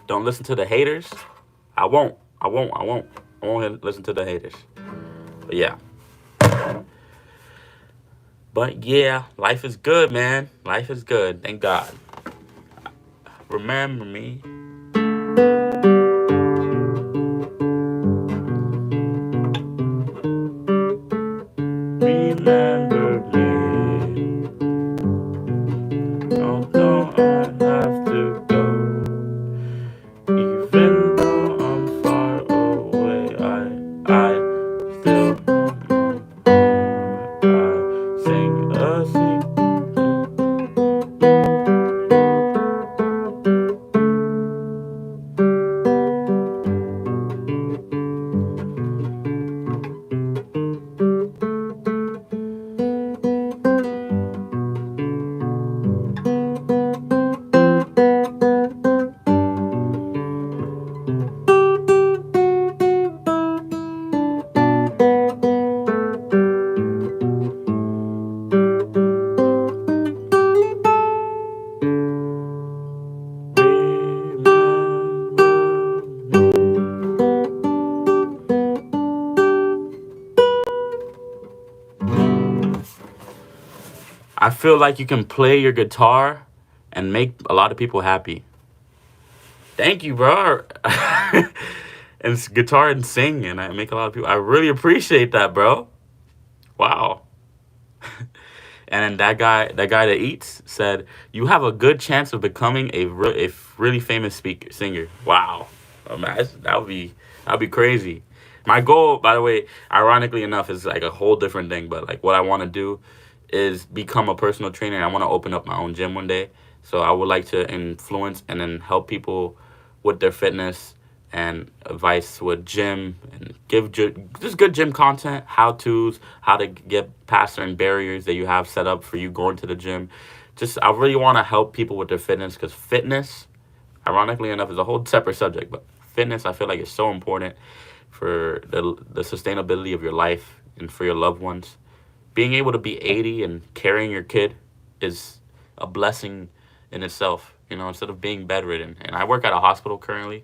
Don't listen to the haters. I won't listen to the haters. But yeah. But yeah, life is good, man. Life is good. Thank God. Remember me. Remember me. Although I have to go. Even though I'm far away, I still I sing a secret. I feel like you can play your guitar and make a lot of people happy. Thank you, bro. And it's guitar and sing, and I make a lot of people. I really appreciate that, bro. Wow. And then that guy that eats said, "You have a good chance of becoming a really famous singer." Wow, oh, man, that'd be crazy. My goal, by the way, ironically enough, is like a whole different thing. But like what I want to do is become a personal trainer. I want to open up my own gym one day. So I would like to influence and then help people with their fitness and advice with gym, and give just good gym content, how to's, how to get past certain barriers that you have set up for you going to the gym. Just I really want to help people with their fitness, because fitness, ironically enough, is a whole separate subject. But fitness, I feel like, is so important for the sustainability of your life and for your loved ones. Being able to be 80 and carrying your kid is a blessing in itself. Instead of being bedridden. And I work at a hospital currently,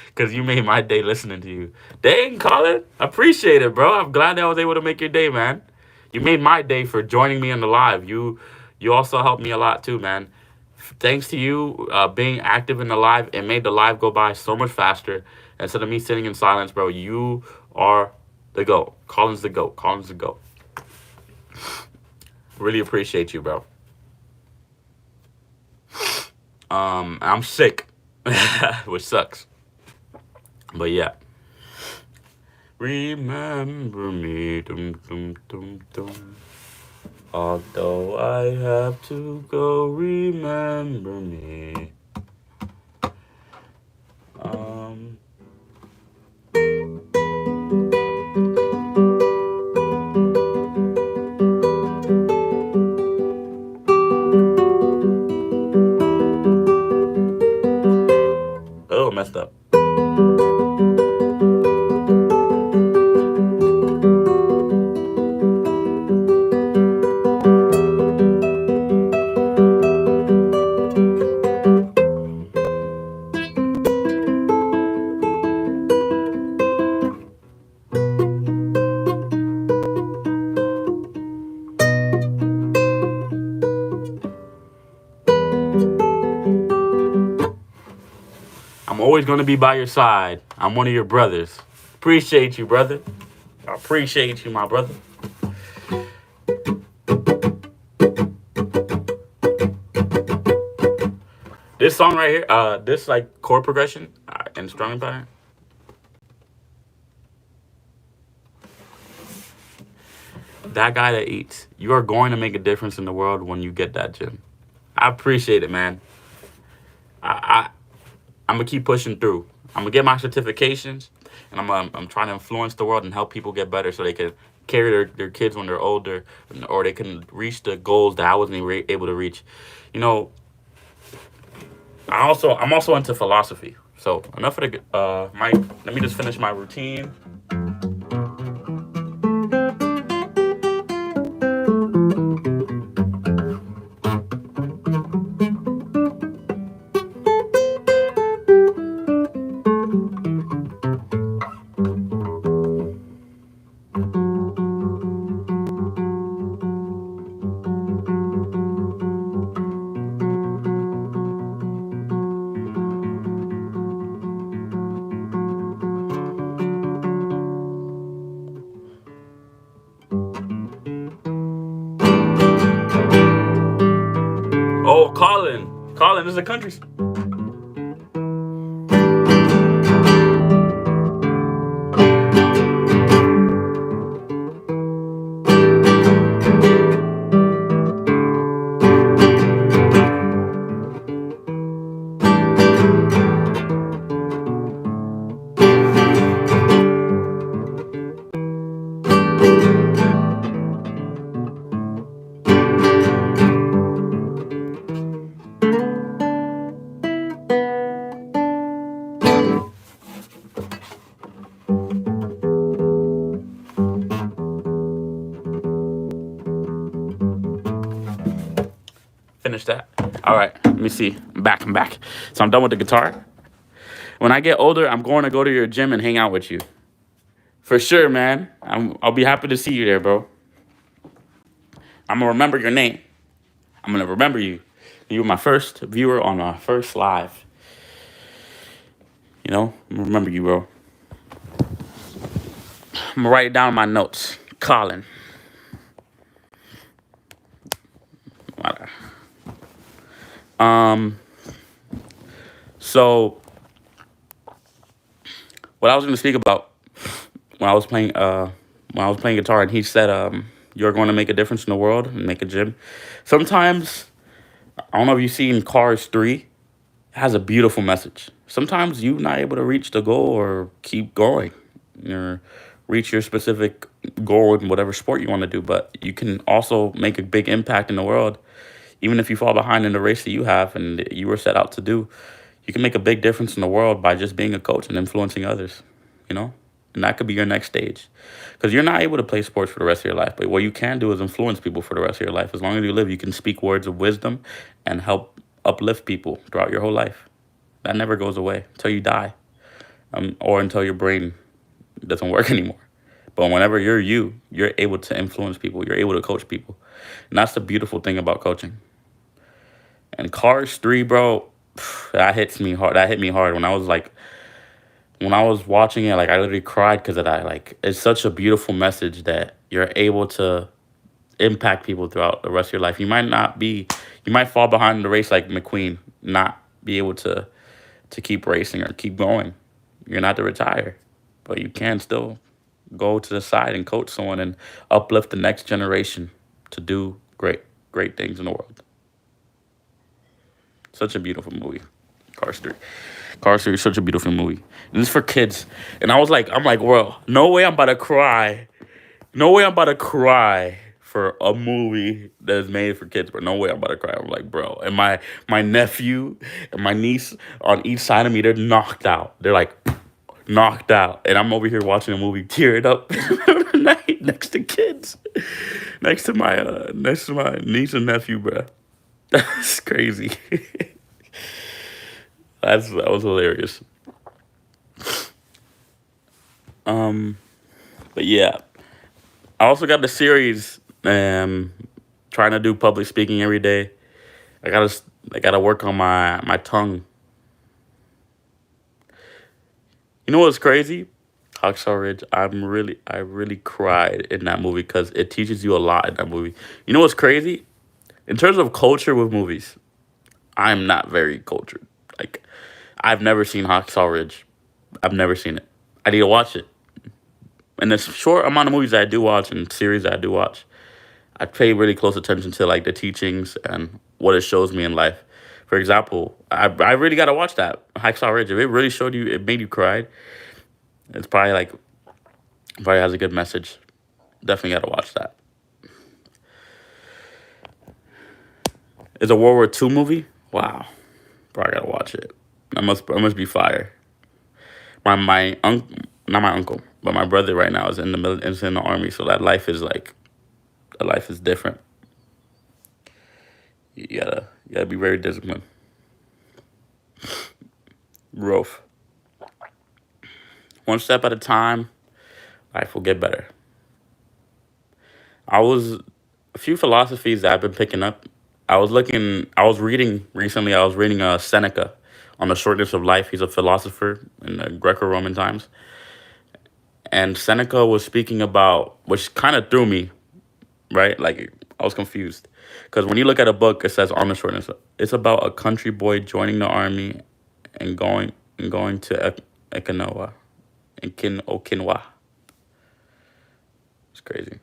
because you made my day listening to you. Dang, Colin, appreciate it, bro. I'm glad that I was able to make your day, man. You made my day for joining me on the live. You also helped me a lot too, man. Thanks to you being active in the live, it made the live go by so much faster. Instead of me sitting in silence, bro, you are the GOAT. Colin's the GOAT. Colin's the GOAT. Really appreciate you, bro. I'm sick, which sucks. But yeah. Remember me, dum dum dum dum. Although I have to go, remember me. Oh, messed up. I'm always going to be by your side. I'm one of your brothers. Appreciate you, brother. I appreciate you, my brother. This song right here, this like chord progression and strumming pattern. That guy that eats, you are going to make a difference in the world when you get that gym. I appreciate it, man. I'm gonna keep pushing through. I'm gonna get my certifications, and I'm trying to influence the world and help people get better so they can carry their kids when they're older, or they can reach the goals that I wasn't even able to reach. You know, I'm also into philosophy. So enough of the my. Let me just finish my routine. Oh, Colin, this is a country. Finish that. All right, let me see. I'm back. So I'm done with the guitar. When I get older, I'm going to go to your gym and hang out with you. For sure, man. I'll be happy to see you there, bro. I'm gonna remember your name. I'm gonna remember you. You were my first viewer on my first live. I'm gonna remember you, bro. I'm gonna write it down in my notes. Colin. So what I was gonna speak about when I was playing guitar, and he said you're going to make a difference in the world and make a gym. Sometimes, I don't know if you've seen Cars 3, It has a beautiful message. Sometimes you're not able to reach the goal or keep going or reach your specific goal in whatever sport you want to do, but you can also make a big impact in the world. Even if you fall behind in the race that you have and that you were set out to do, you can make a big difference in the world by just being a coach and influencing others, you know? And that could be your next stage. Because you're not able to play sports for the rest of your life, but what you can do is influence people for the rest of your life. As long as you live, you can speak words of wisdom and help uplift people throughout your whole life. That never goes away until you die, or until your brain doesn't work anymore. But whenever you're you, you're able to influence people. You're able to coach people. And that's the beautiful thing about coaching. And Cars 3, bro, that hits me hard. That hit me hard when I was like, when I was watching it, like I literally cried because of that. Like it's such a beautiful message that you're able to impact people throughout the rest of your life. You might fall behind in the race like McQueen, not be able to keep racing or keep going. You're not to retire, but you can still go to the side and coach someone and uplift the next generation to do great things in the world. Such a beautiful movie. Cars 3. Cars 3 is such a beautiful movie. And it's for kids. And I'm like, well, no way I'm about to cry. No way I'm about to cry for a movie that is made for kids, but no way I'm about to cry. I'm like, bro. And my nephew and my niece on each side of me, they're knocked out. They're like knocked out. And I'm over here watching a movie, tearing up next to kids. Next to my niece and nephew, bro. That's crazy. That was hilarious. Um, but yeah, I also got the series. Trying to do public speaking every day. I gotta work on my tongue. You know what's crazy? Hacksaw Ridge. I really cried in that movie because it teaches you a lot in that movie. You know what's crazy? In terms of culture with movies, I'm not very cultured. Like, I've never seen Hacksaw Ridge. I've never seen it. I need to watch it. And the short amount of movies that I do watch and series that I do watch, I pay really close attention to like the teachings and what it shows me in life. For example, I really gotta watch that Hacksaw Ridge. If it really showed you, it made you cry. It's probably has a good message. Definitely gotta watch that. It's a World War II movie. Wow, probably gotta watch it. I must be fire. My uncle, not my uncle, but my brother right now is in is in the army. So that life is different. You gotta be very disciplined. Growth. One step at a time, life will get better. I was a few philosophies that I've been picking up. I was reading recently. I was reading Seneca on the shortness of life. He's a philosopher in the Greco-Roman times, and Seneca was speaking about, which kind of threw me, right? Like I was confused because when you look at a book, it says on the shortness. It's about a country boy joining the army and going to Okinawa, Okinawa. It's crazy.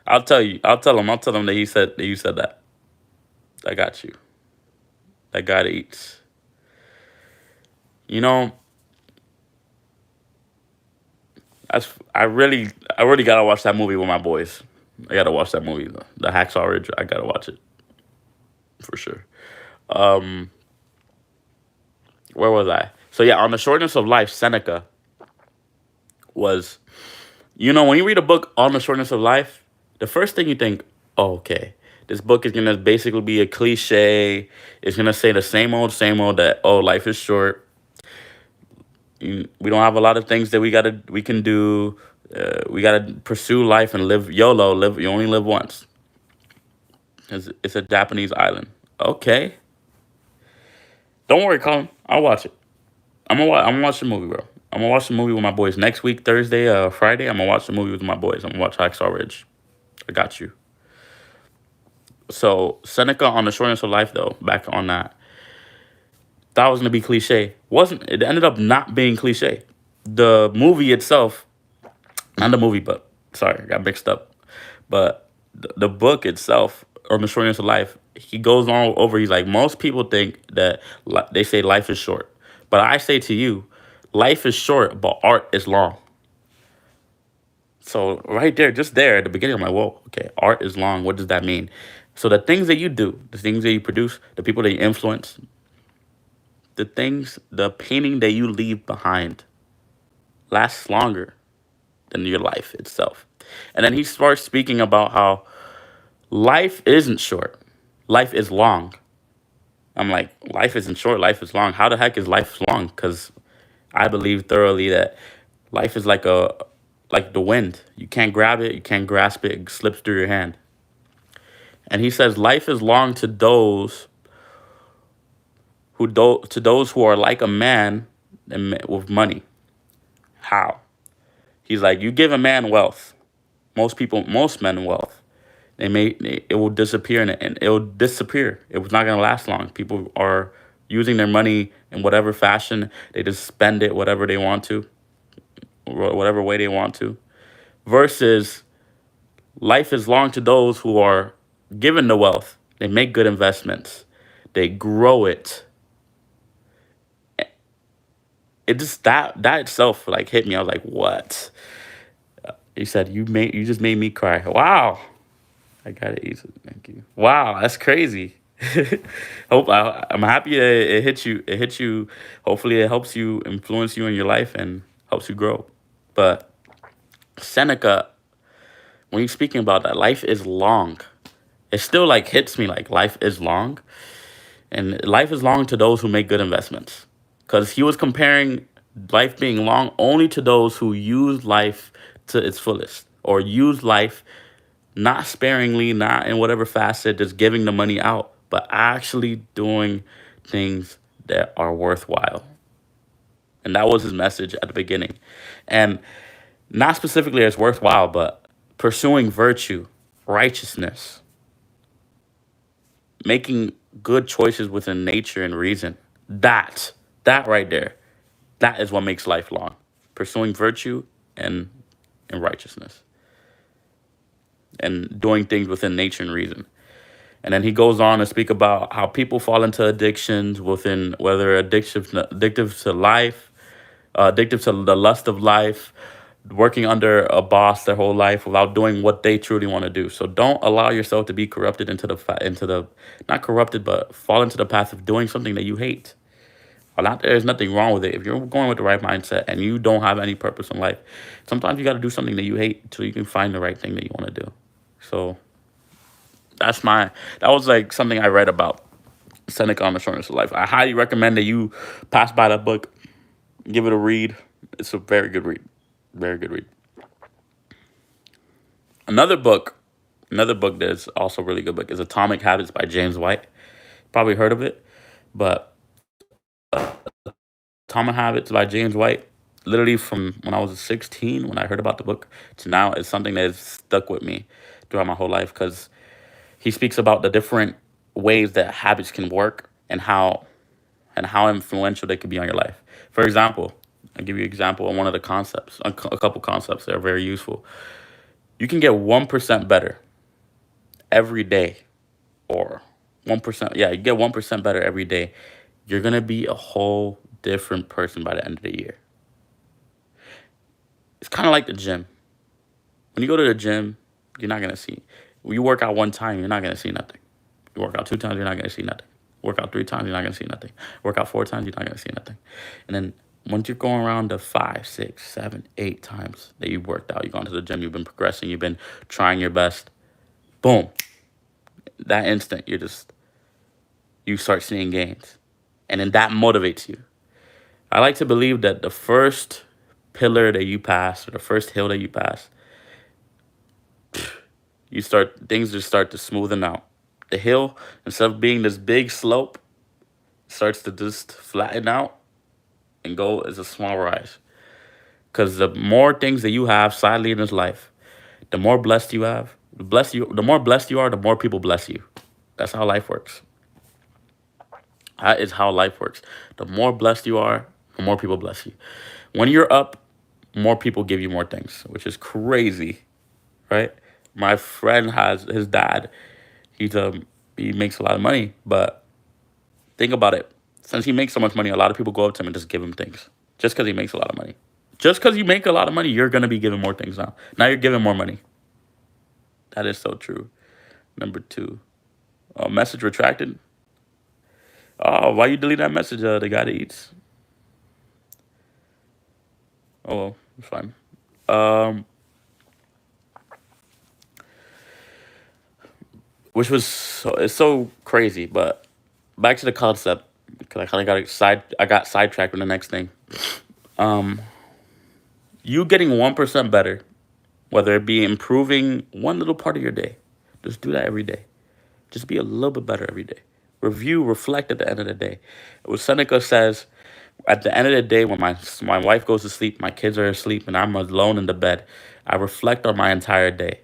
I'll tell you. I'll tell him. I'll tell him that you said that. I got you. That God eats. You know, I really gotta watch that movie with my boys. I gotta watch that movie, the Hacksaw Ridge. I gotta watch it for sure. Um, where was I? So yeah, on the shortness of life, Seneca was. When you read a book on the shortness of life, the first thing you think, oh, okay, this book is gonna basically be a cliche. It's gonna say the same old that life is short. We don't have a lot of things that we can do. We gotta pursue life and live YOLO. Live, you only live once. It's a Japanese island. Okay, don't worry, Colin. I'll watch it. I'm gonna watch the movie, bro. I'm gonna watch the movie with my boys next week, Thursday, Friday. I'm gonna watch the movie with my boys. I'm gonna watch Hacksaw Ridge. I got you. So Seneca on the shortness of life, though. Back on that, thought it was gonna be cliche. Wasn't it? Ended up not being cliche. The movie itself, not the movie, but sorry, I got mixed up. But the book itself on the shortness of life he goes on over. He's like, most people think that they say life is short, but I say to you, life is short, but art is long. So right there, just there at the beginning, I'm like, whoa, okay, art is long. What does that mean? So the things that you do, the things that you produce, the people that you influence, the things, the painting that you leave behind lasts longer than your life itself. And then he starts speaking about how life isn't short, life is long. I'm like, life isn't short, life is long. How the heck is life long? Because I believe thoroughly that life is like the wind. You can't grab it, you can't grasp it, it slips through your hand. And he says life is long to those to those who are like a man with money. How? He's like, you give a man wealth. Most men wealth. It will disappear and it will disappear. It was not gonna last long. People are using their money in whatever fashion. They just spend it whatever they want to, whatever way they want to. Versus life is long to those who are given the wealth. They make good investments. They grow it. It just that itself like hit me. I was like, what? He said, you just made me cry. Wow. I got it easy. Thank you. Wow, that's crazy. I'm happy that it hit you. It hit you. Hopefully, it helps you influence you in your life and helps you grow. But Seneca, when you're speaking about that, life is long. It still like hits me like life is long, and life is long to those who make good investments. Because he was comparing life being long only to those who use life to its fullest or use life not sparingly, not in whatever facet, just giving the money out, but actually doing things that are worthwhile. And that was his message at the beginning. And not specifically as worthwhile, but pursuing virtue, righteousness, making good choices within nature and reason. That right there, that is what makes life long. Pursuing virtue and and righteousness and doing things within nature and reason. And then he goes on to speak about how people fall into addictions within whether addictive to life, addictive to the lust of life, working under a boss their whole life without doing what they truly want to do. So don't allow yourself to be corrupted into the not corrupted but fall into the path of doing something that you hate. Well, not there's nothing wrong with it if you're going with the right mindset and you don't have any purpose in life. Sometimes you got to do something that you hate until you can find the right thing that you want to do. So that's my that was like something I read about Seneca on the Shortness of Life. I highly recommend that you pass by that book, give it a read. It's a very good read. Very good read. Another book, another book that's also a really good book is Atomic Habits by James White. Probably heard of it, but Atomic Habits by James White, literally from when I was 16, when I heard about the book, to now, is something that has stuck with me throughout my whole life because he speaks about the different ways that habits can work and how influential they could be on your life. For example, I'll give you an example of one of the concepts, a couple concepts that are very useful. You can get 1% better every day, or 1%. Yeah, you get 1% better every day. You're gonna be a whole different person by the end of the year. It's kind of like the gym. When you go to the gym, you're not gonna see. When you work out one time, you're not gonna see nothing. You work out two times, you're not gonna see nothing. Work out three times, you're not gonna see nothing. Work out four times, you're not gonna see nothing. And then once you're going around the 5, 6, 7, 8 times that you've worked out, you've gone to the gym, you've been progressing, you've been trying your best. Boom. That instant, you start seeing gains, and then that motivates you. I like to believe that the first pillar that you pass, or the first hill that you pass, things just start to smoothen out. The hill, instead of being this big slope, starts to just flatten out and go as a small rise. Because the more things that you have sadly in this life, the more blessed you have, the more blessed you are, the more people bless you. That's how life works. That is how life works. The more blessed you are, the more people bless you. When you're up, more people give you more things, which is crazy, right? My friend has his dad. He's He makes a lot of money, but think about it. Since he makes so much money, a lot of people go up to him and just give him things. Just because he makes a lot of money. Just because you make a lot of money, you're going to be giving more things now. Now you're giving more money. That is so true. Number two. Message retracted. Oh, why you delete that message? The guy that eats. Oh, well, it's fine. Um, which was it's so crazy, but back to the concept because I kind of got sidetracked with the next thing. Um, you getting 1% better, whether it be improving one little part of your day, just do that every day. Just be a little bit better every day. Review, reflect at the end of the day. What Seneca says, at the end of the day, when my wife goes to sleep, my kids are asleep, and I'm alone in the bed, I reflect on my entire day.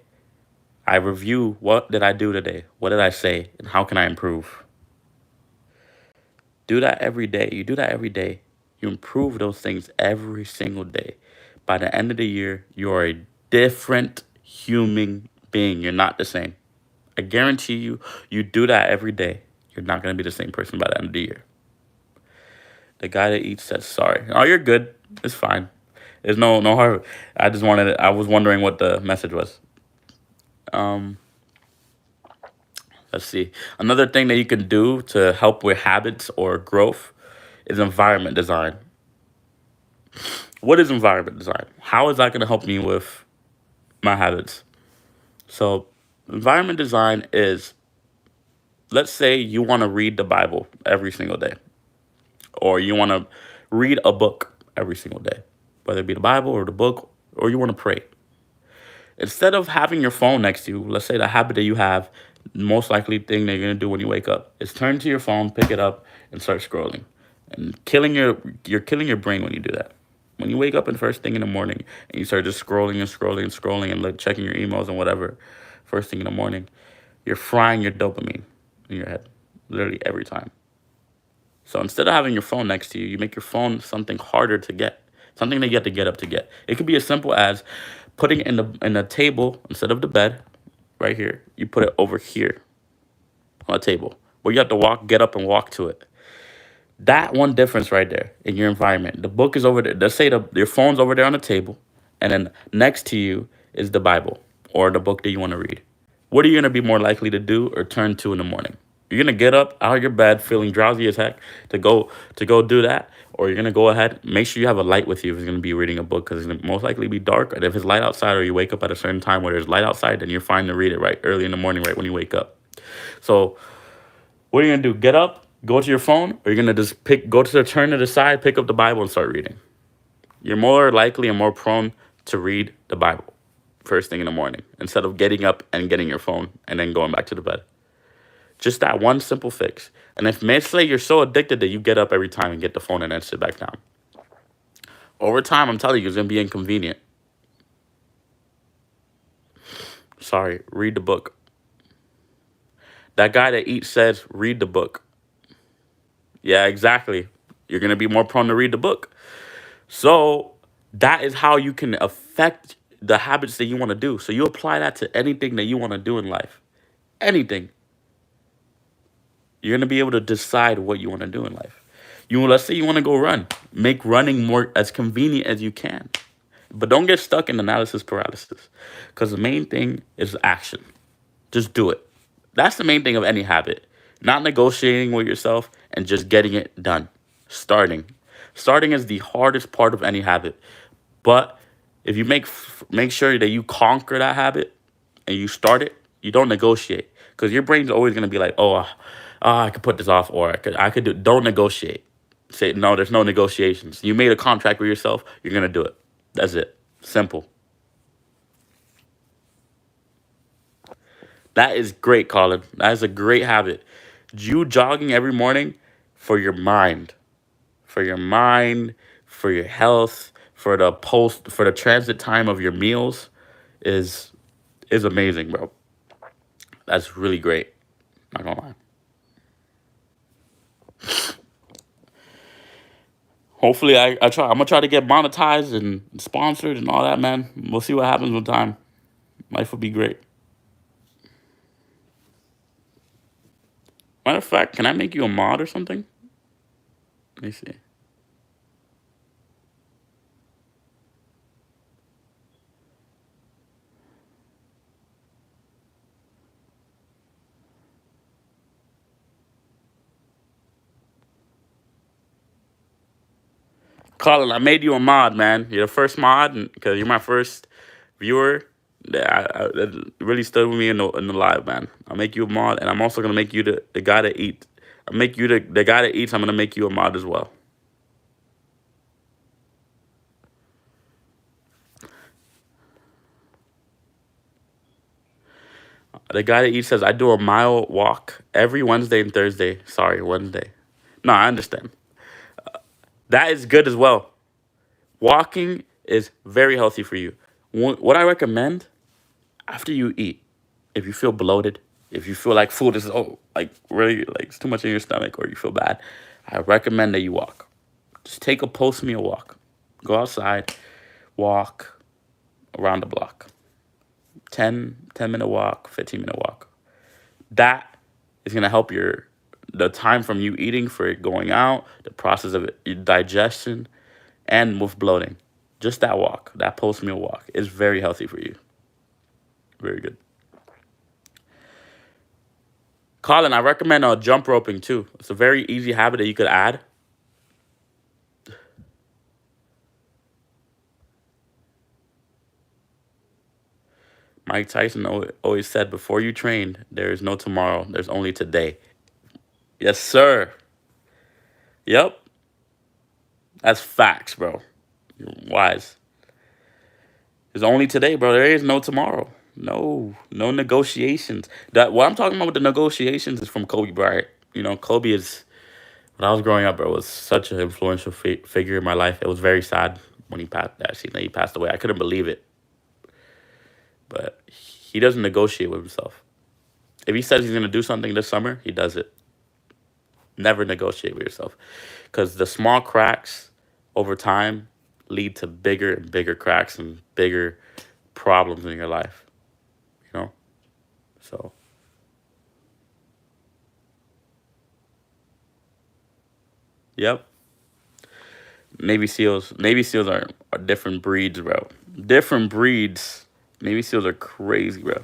I review what did I do today, what did I say, and how can I improve. Do that every day. You do that every day. You improve those things every single day. By the end of the year, you are a different human being. You're not the same. I guarantee you, you do that every day, you're not going to be the same person by the end of the year. The guy that eats says sorry. Oh, you're good. It's fine. There's no hard. I was wondering what the message was. Um, let's see. Another thing that you can do to help with habits or growth is environment design. What is environment design? How is that going to help me with my habits? So, environment design is, let's say you want to read the Bible every single day, or you want to read a book every single day, whether it be the Bible or the book, or you want to pray. Instead of having your phone next to you, let's say the habit that you have, most likely thing that you're going to do when you wake up is turn to your phone, pick it up, and start scrolling. And you're killing your brain when you do that. When you wake up and first thing in the morning and you start just scrolling and scrolling and scrolling and like checking your emails and whatever, first thing in the morning, you're frying your dopamine in your head, literally every time. So instead of having your phone next to you, you make your phone something harder to get, something that you have to get up to get. It could be as simple as putting it in the table instead of the bed, right here. You put it over here on a table where you have to get up and walk to it. That one difference right there in your environment. The book is over there. Let's say your phone's over there on the table, and then next to you is the Bible or the book that you want to read. What are you going to be more likely to do or turn to in the morning? You're going to get up out of your bed feeling drowsy as heck to go do that, or you're going to go ahead, make sure you have a light with you if you're going to be reading a book because it's going to most likely be dark. And if it's light outside or you wake up at a certain time where there's light outside, then you're fine to read it right early in the morning, right when you wake up. So what are you going to do? Get up, go to your phone, or you're going to just go to the turn to the side, pick up the Bible and start reading. You're more likely and more prone to read the Bible first thing in the morning instead of getting up and getting your phone and then going back to the bed. Just that one simple fix. And if, let's say you're so addicted that you get up every time and get the phone and then sit back down. Over time, I'm telling you, it's going to be inconvenient. Sorry, read the book. That guy that eats says, read the book. Yeah, exactly. You're going to be more prone to read the book. So that is how you can affect the habits that you want to do. So you apply that to anything that you want to do in life. Anything. You're going to be able to decide what you want to do in life. Let's say you want to go run. Make running more as convenient as you can. But don't get stuck in analysis paralysis. Because the main thing is action. Just do it. That's the main thing of any habit. Not negotiating with yourself and just getting it done. Starting. Starting is the hardest part of any habit. But if you make sure that you conquer that habit and you start it, you don't negotiate. Because your brain's always going to be like, I could put this off, or I could do. Don't negotiate. Say no. There's no negotiations. You made a contract with yourself. You're gonna do it. That's it. Simple. That is great, Colin. That is a great habit. You jogging every morning for your mind, for your mind, for your health, for the transit time of your meals, is is amazing, bro. That's really great. Not gonna lie. Hopefully, I try. I'm gonna try to get monetized and sponsored and all that, man. We'll see what happens with time. Life will be great. Matter of fact, can I make you a mod or something? Let me see. Colin, I made you a mod, man. You're the first mod because you're my first viewer. That really stood with me in the live, man. I'll make you a mod, and I'm also gonna make you the guy that eats. I'll make you the guy that eats. I'm gonna make you a mod as well. The guy that eats says I do a mile walk every Wednesday and Thursday. Sorry, Wednesday. No, I understand. That is good as well. Walking is very healthy for you. What I recommend after you eat, if you feel bloated, if you feel like food is like really like it's too much in your stomach or you feel bad, I recommend that you walk. Just take a post meal walk. Go outside, walk around the block. 10 minute walk, 15-minute walk. That is gonna help the time from you eating for it going out, the process of your digestion, and with bloating. Just that walk, that post meal walk, is very healthy for you. Very good. Colin, I recommend jump roping too. It's a very easy habit that you could add. Mike Tyson always said, before you train, there is no tomorrow. There's only today. Yes, sir. Yep. That's facts, bro. You're wise. There's only today, bro. There is no tomorrow. No negotiations. That what I'm talking about with the negotiations is from Kobe Bryant. Kobe is when I was growing up, bro, was such an influential figure in my life. It was very sad when he passed. Actually, that he passed away. I couldn't believe it. But he doesn't negotiate with himself. If he says he's gonna do something this summer, he does it. Never negotiate with yourself, because the small cracks over time lead to bigger and bigger cracks and bigger problems in your life. You know. So yep. Navy SEALs are different breeds, bro. Different breeds. Navy SEALs are crazy, bro.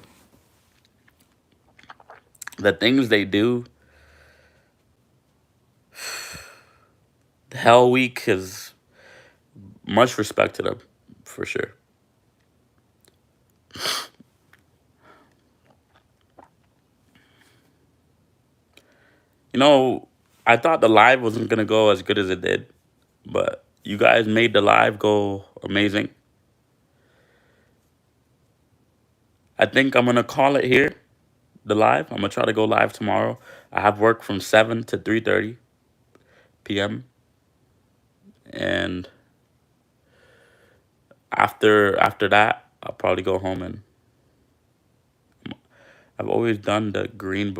The things they do, Hell Week is much respect to them, for sure. You know, I thought the live wasn't gonna go as good as it did, but you guys made the live go amazing. I think I'm gonna call it here. The live. I'm gonna try to go live tomorrow. I have work from 7 to 3:30 p.m. and after that, I'll probably go home, and I've always done the green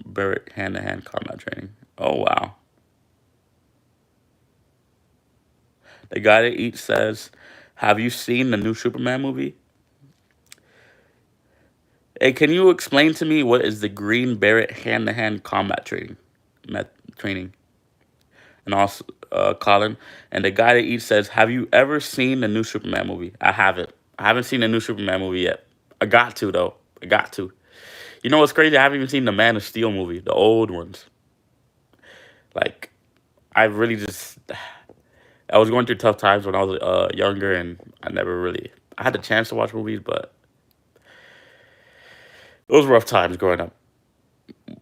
beret hand-to-hand combat training. Oh wow. The guy that eats says, "Have you seen the new Superman movie?" Hey, can you explain to me what is the green beret hand-to-hand combat training? And also, Colin, and the guy that eats says, "Have you ever seen the new Superman movie?" I haven't. I haven't seen the new Superman movie yet. I got to though. I got to. You know what's crazy? I haven't even seen the Man of Steel movie, the old ones. Like, I really just, I was going through tough times when I was younger, and I never really, I had the chance to watch movies, but it was rough times growing up.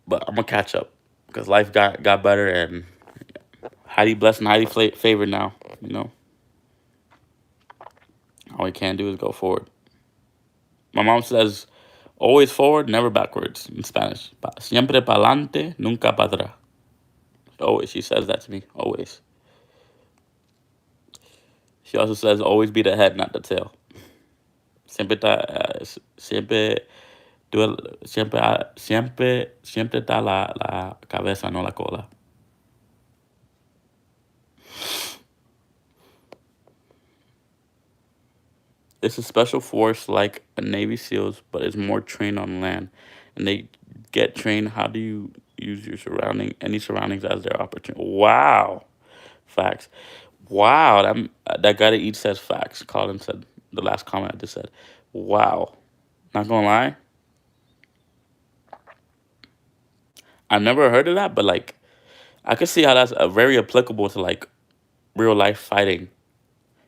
But I'm gonna catch up because life got better, and highly blessed and highly favored now. You know, all we can do is go forward. My mom says, "Always forward, never backwards" in Spanish. Siempre pa'lante, nunca para atrás. Always, she says that to me. Always. She also says, "Always be the head, not the tail." Siempre está, siempre, siempre está la cabeza, no la cola. It's a special force like a Navy SEALs, but it's more trained on land, and they get trained. How do you use your any surroundings as their opportunity. Wow, facts. Wow, that guy that eats says facts. Colin said the last comment I just said. Wow, not gonna lie, I've never heard of that, but like I could see how that's very applicable to like real life fighting.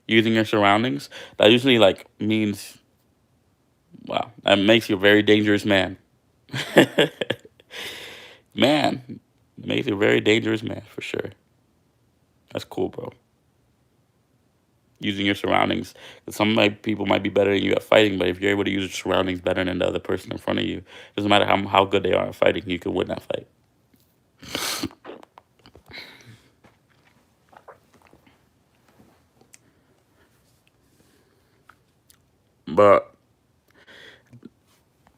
Using your surroundings, that usually like means wow, that makes you a very dangerous man. Man, makes you a very dangerous man for sure. That's cool, bro. Using your surroundings. 'Cause people might be better than you at fighting, but if you're able to use your surroundings better than the other person in front of you, doesn't matter how good they are at fighting, you could win that fight. But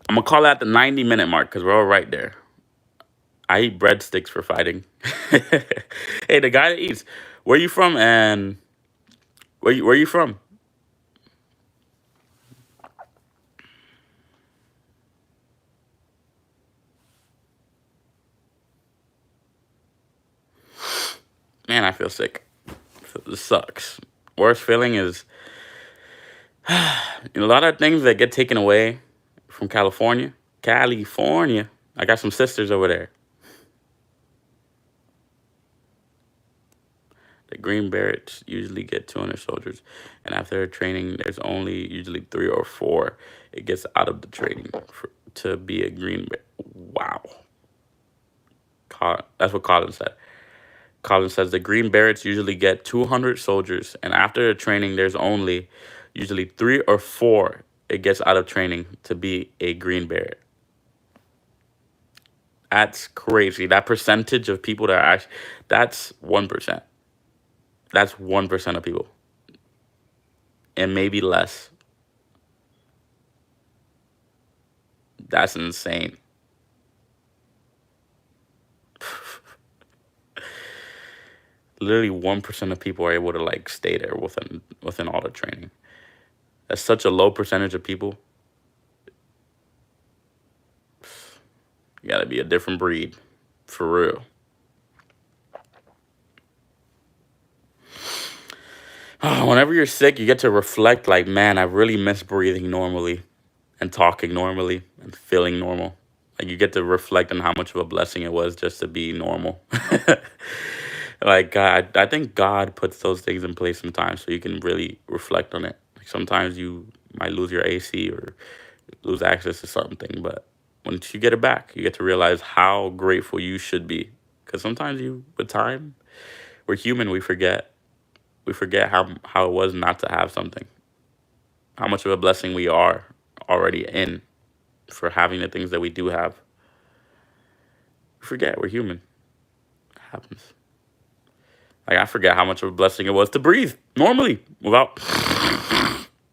I'm gonna call that the 90-minute mark because we're all right there. I eat breadsticks for fighting. Hey, the guy that eats, where you from and where you from? Man, I feel sick. This sucks. Worst feeling is a lot of things that get taken away from California. California. I got some sisters over there. The Green Berets usually get 200 soldiers, and after training, there's only usually 3 or 4. It gets out of the training to be a Green Beret. Wow. That's what Colin said. Colin says the Green Berets usually get 200 soldiers, and after the training, there's only usually 3 or 4. It gets out of training to be a Green Beret. That's crazy. That percentage of people that are actually, that's 1%. That's 1% of people, and maybe less. That's insane. Literally 1% of people are able to like stay there within all the training. That's such a low percentage of people. You gotta be a different breed, for real. Whenever you're sick, you get to reflect like, man, I really miss breathing normally and talking normally and feeling normal. Like you get to reflect on how much of a blessing it was just to be normal. Like God, I think God puts those things in place sometimes so you can really reflect on it. Like sometimes you might lose your AC or lose access to something, but once you get it back, you get to realize how grateful you should be. Because sometimes with time, we're human. We forget how it was not to have something. How much of a blessing we are already in for having the things that we do have. We forget we're human. It happens. Like I forget how much of a blessing it was to breathe normally without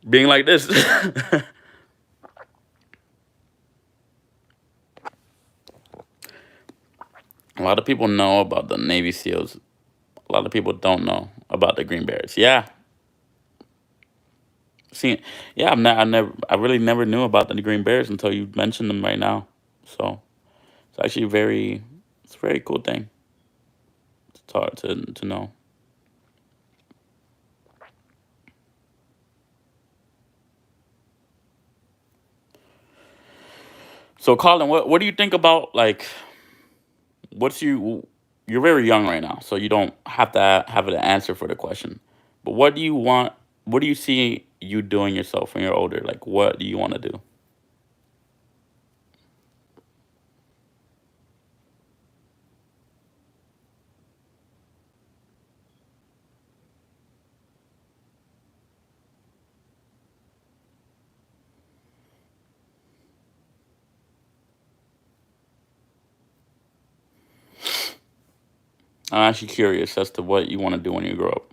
being like this. A lot of people know about the Navy SEALs. A lot of people don't know about the Green Berets. Yeah, see, yeah, I really never knew about the Green Berets until you mentioned them right now. So it's actually it's a very cool thing to know. So Colin, what do you think about like what's you're very young right now, so you don't have to have an answer for the question. But what do you want? What do you see you doing yourself when you're older? Like, what do you want to do? I'm actually curious as to what you want to do when you grow up.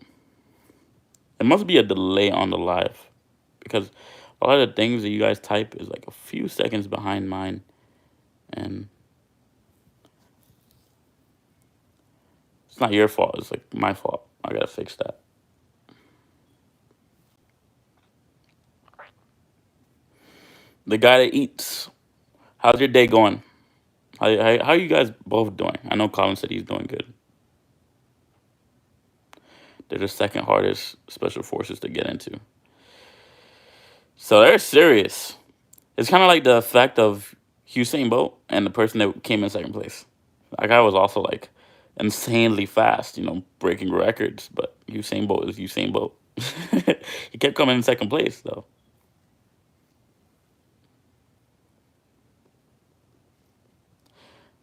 It must be a delay on the live because a lot of the things that you guys type is like a few seconds behind mine, and it's not your fault. It's like my fault. I gotta fix that. The guy that eats. How's your day going? How you guys both doing? I know Colin said he's doing good. They're the second hardest special forces to get into. So they're serious. It's kind of like the effect of Usain Bolt and the person that came in second place. That guy was also like insanely fast, breaking records. But Usain Bolt is Usain Bolt. He kept coming in second place though.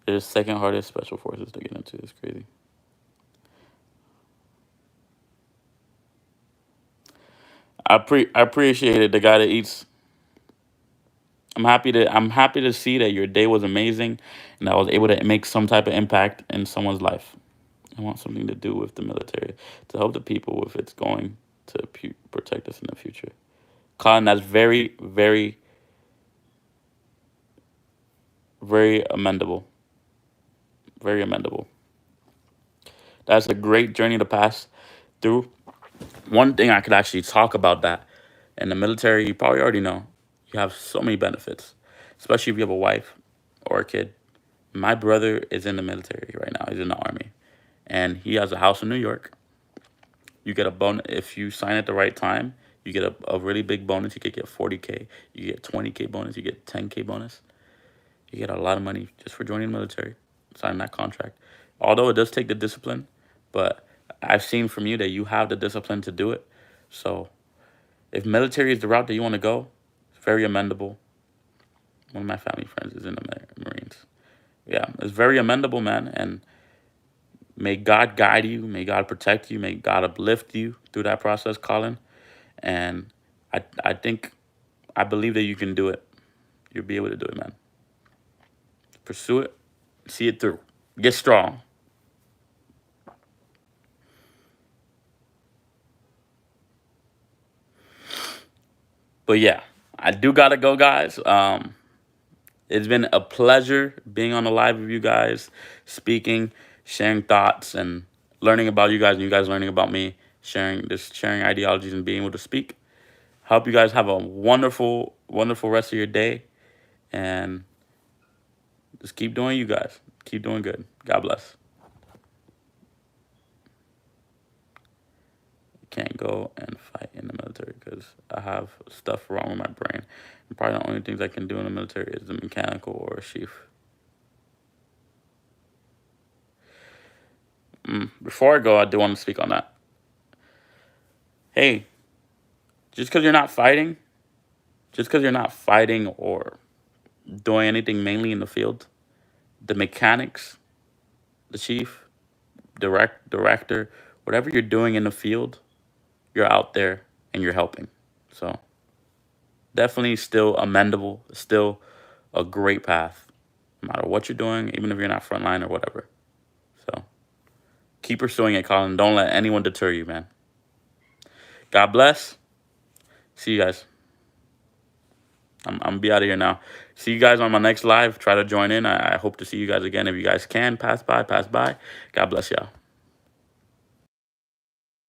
They're the second hardest special forces to get into. It's crazy. I appreciated the guy that eats. I'm happy to see that your day was amazing, and I was able to make some type of impact in someone's life. I want something to do with the military to help the people if it's going to protect us in the future. Colin, that's very, very, very amendable. Very amendable. That's a great journey to pass through. One thing I could actually talk about that in the military, you probably already know, you have so many benefits, especially if you have a wife or a kid. My brother is in the military right now. He's in the army, and he has a house in New York. You get a bonus if you sign at the right time. You get a really big bonus. You could get 40K. You get 20K bonus. You get 10K bonus. You get a lot of money just for joining the military, signing that contract. Although it does take the discipline, but I've seen from you that you have the discipline to do it. So if military is the route that you want to go, it's very amendable. One of my family friends is in the Marines. Yeah, it's very amendable, man. And may God guide you. May God protect you. May God uplift you through that process, Colin. And I believe that you can do it. You'll be able to do it, man. Pursue it. See it through. Get strong. But yeah, I do gotta go, guys. It's been a pleasure being on the live with you guys, speaking, sharing thoughts, and learning about you guys, and you guys learning about me, sharing ideologies and being able to speak. Hope you guys have a wonderful, wonderful rest of your day, and just keep doing you guys. Keep doing good. God bless. Can't go and fight in the military because I have stuff wrong with my brain. And probably the only things I can do in the military is the mechanical or a chief. Before I go, I do want to speak on that. Hey, just because you're not fighting, just because you're not fighting or doing anything mainly in the field, the mechanics, the chief, director, whatever you're doing in the field, you're out there and you're helping. So definitely still amendable, still a great path, no matter what you're doing, even if you're not frontline or whatever. So keep pursuing it, Colin. Don't let anyone deter you, man. God bless. See you guys. I'm gonna be out of here now. See you guys on my next live. Try to join in. I hope to see you guys again. If you guys can, pass by. God bless y'all.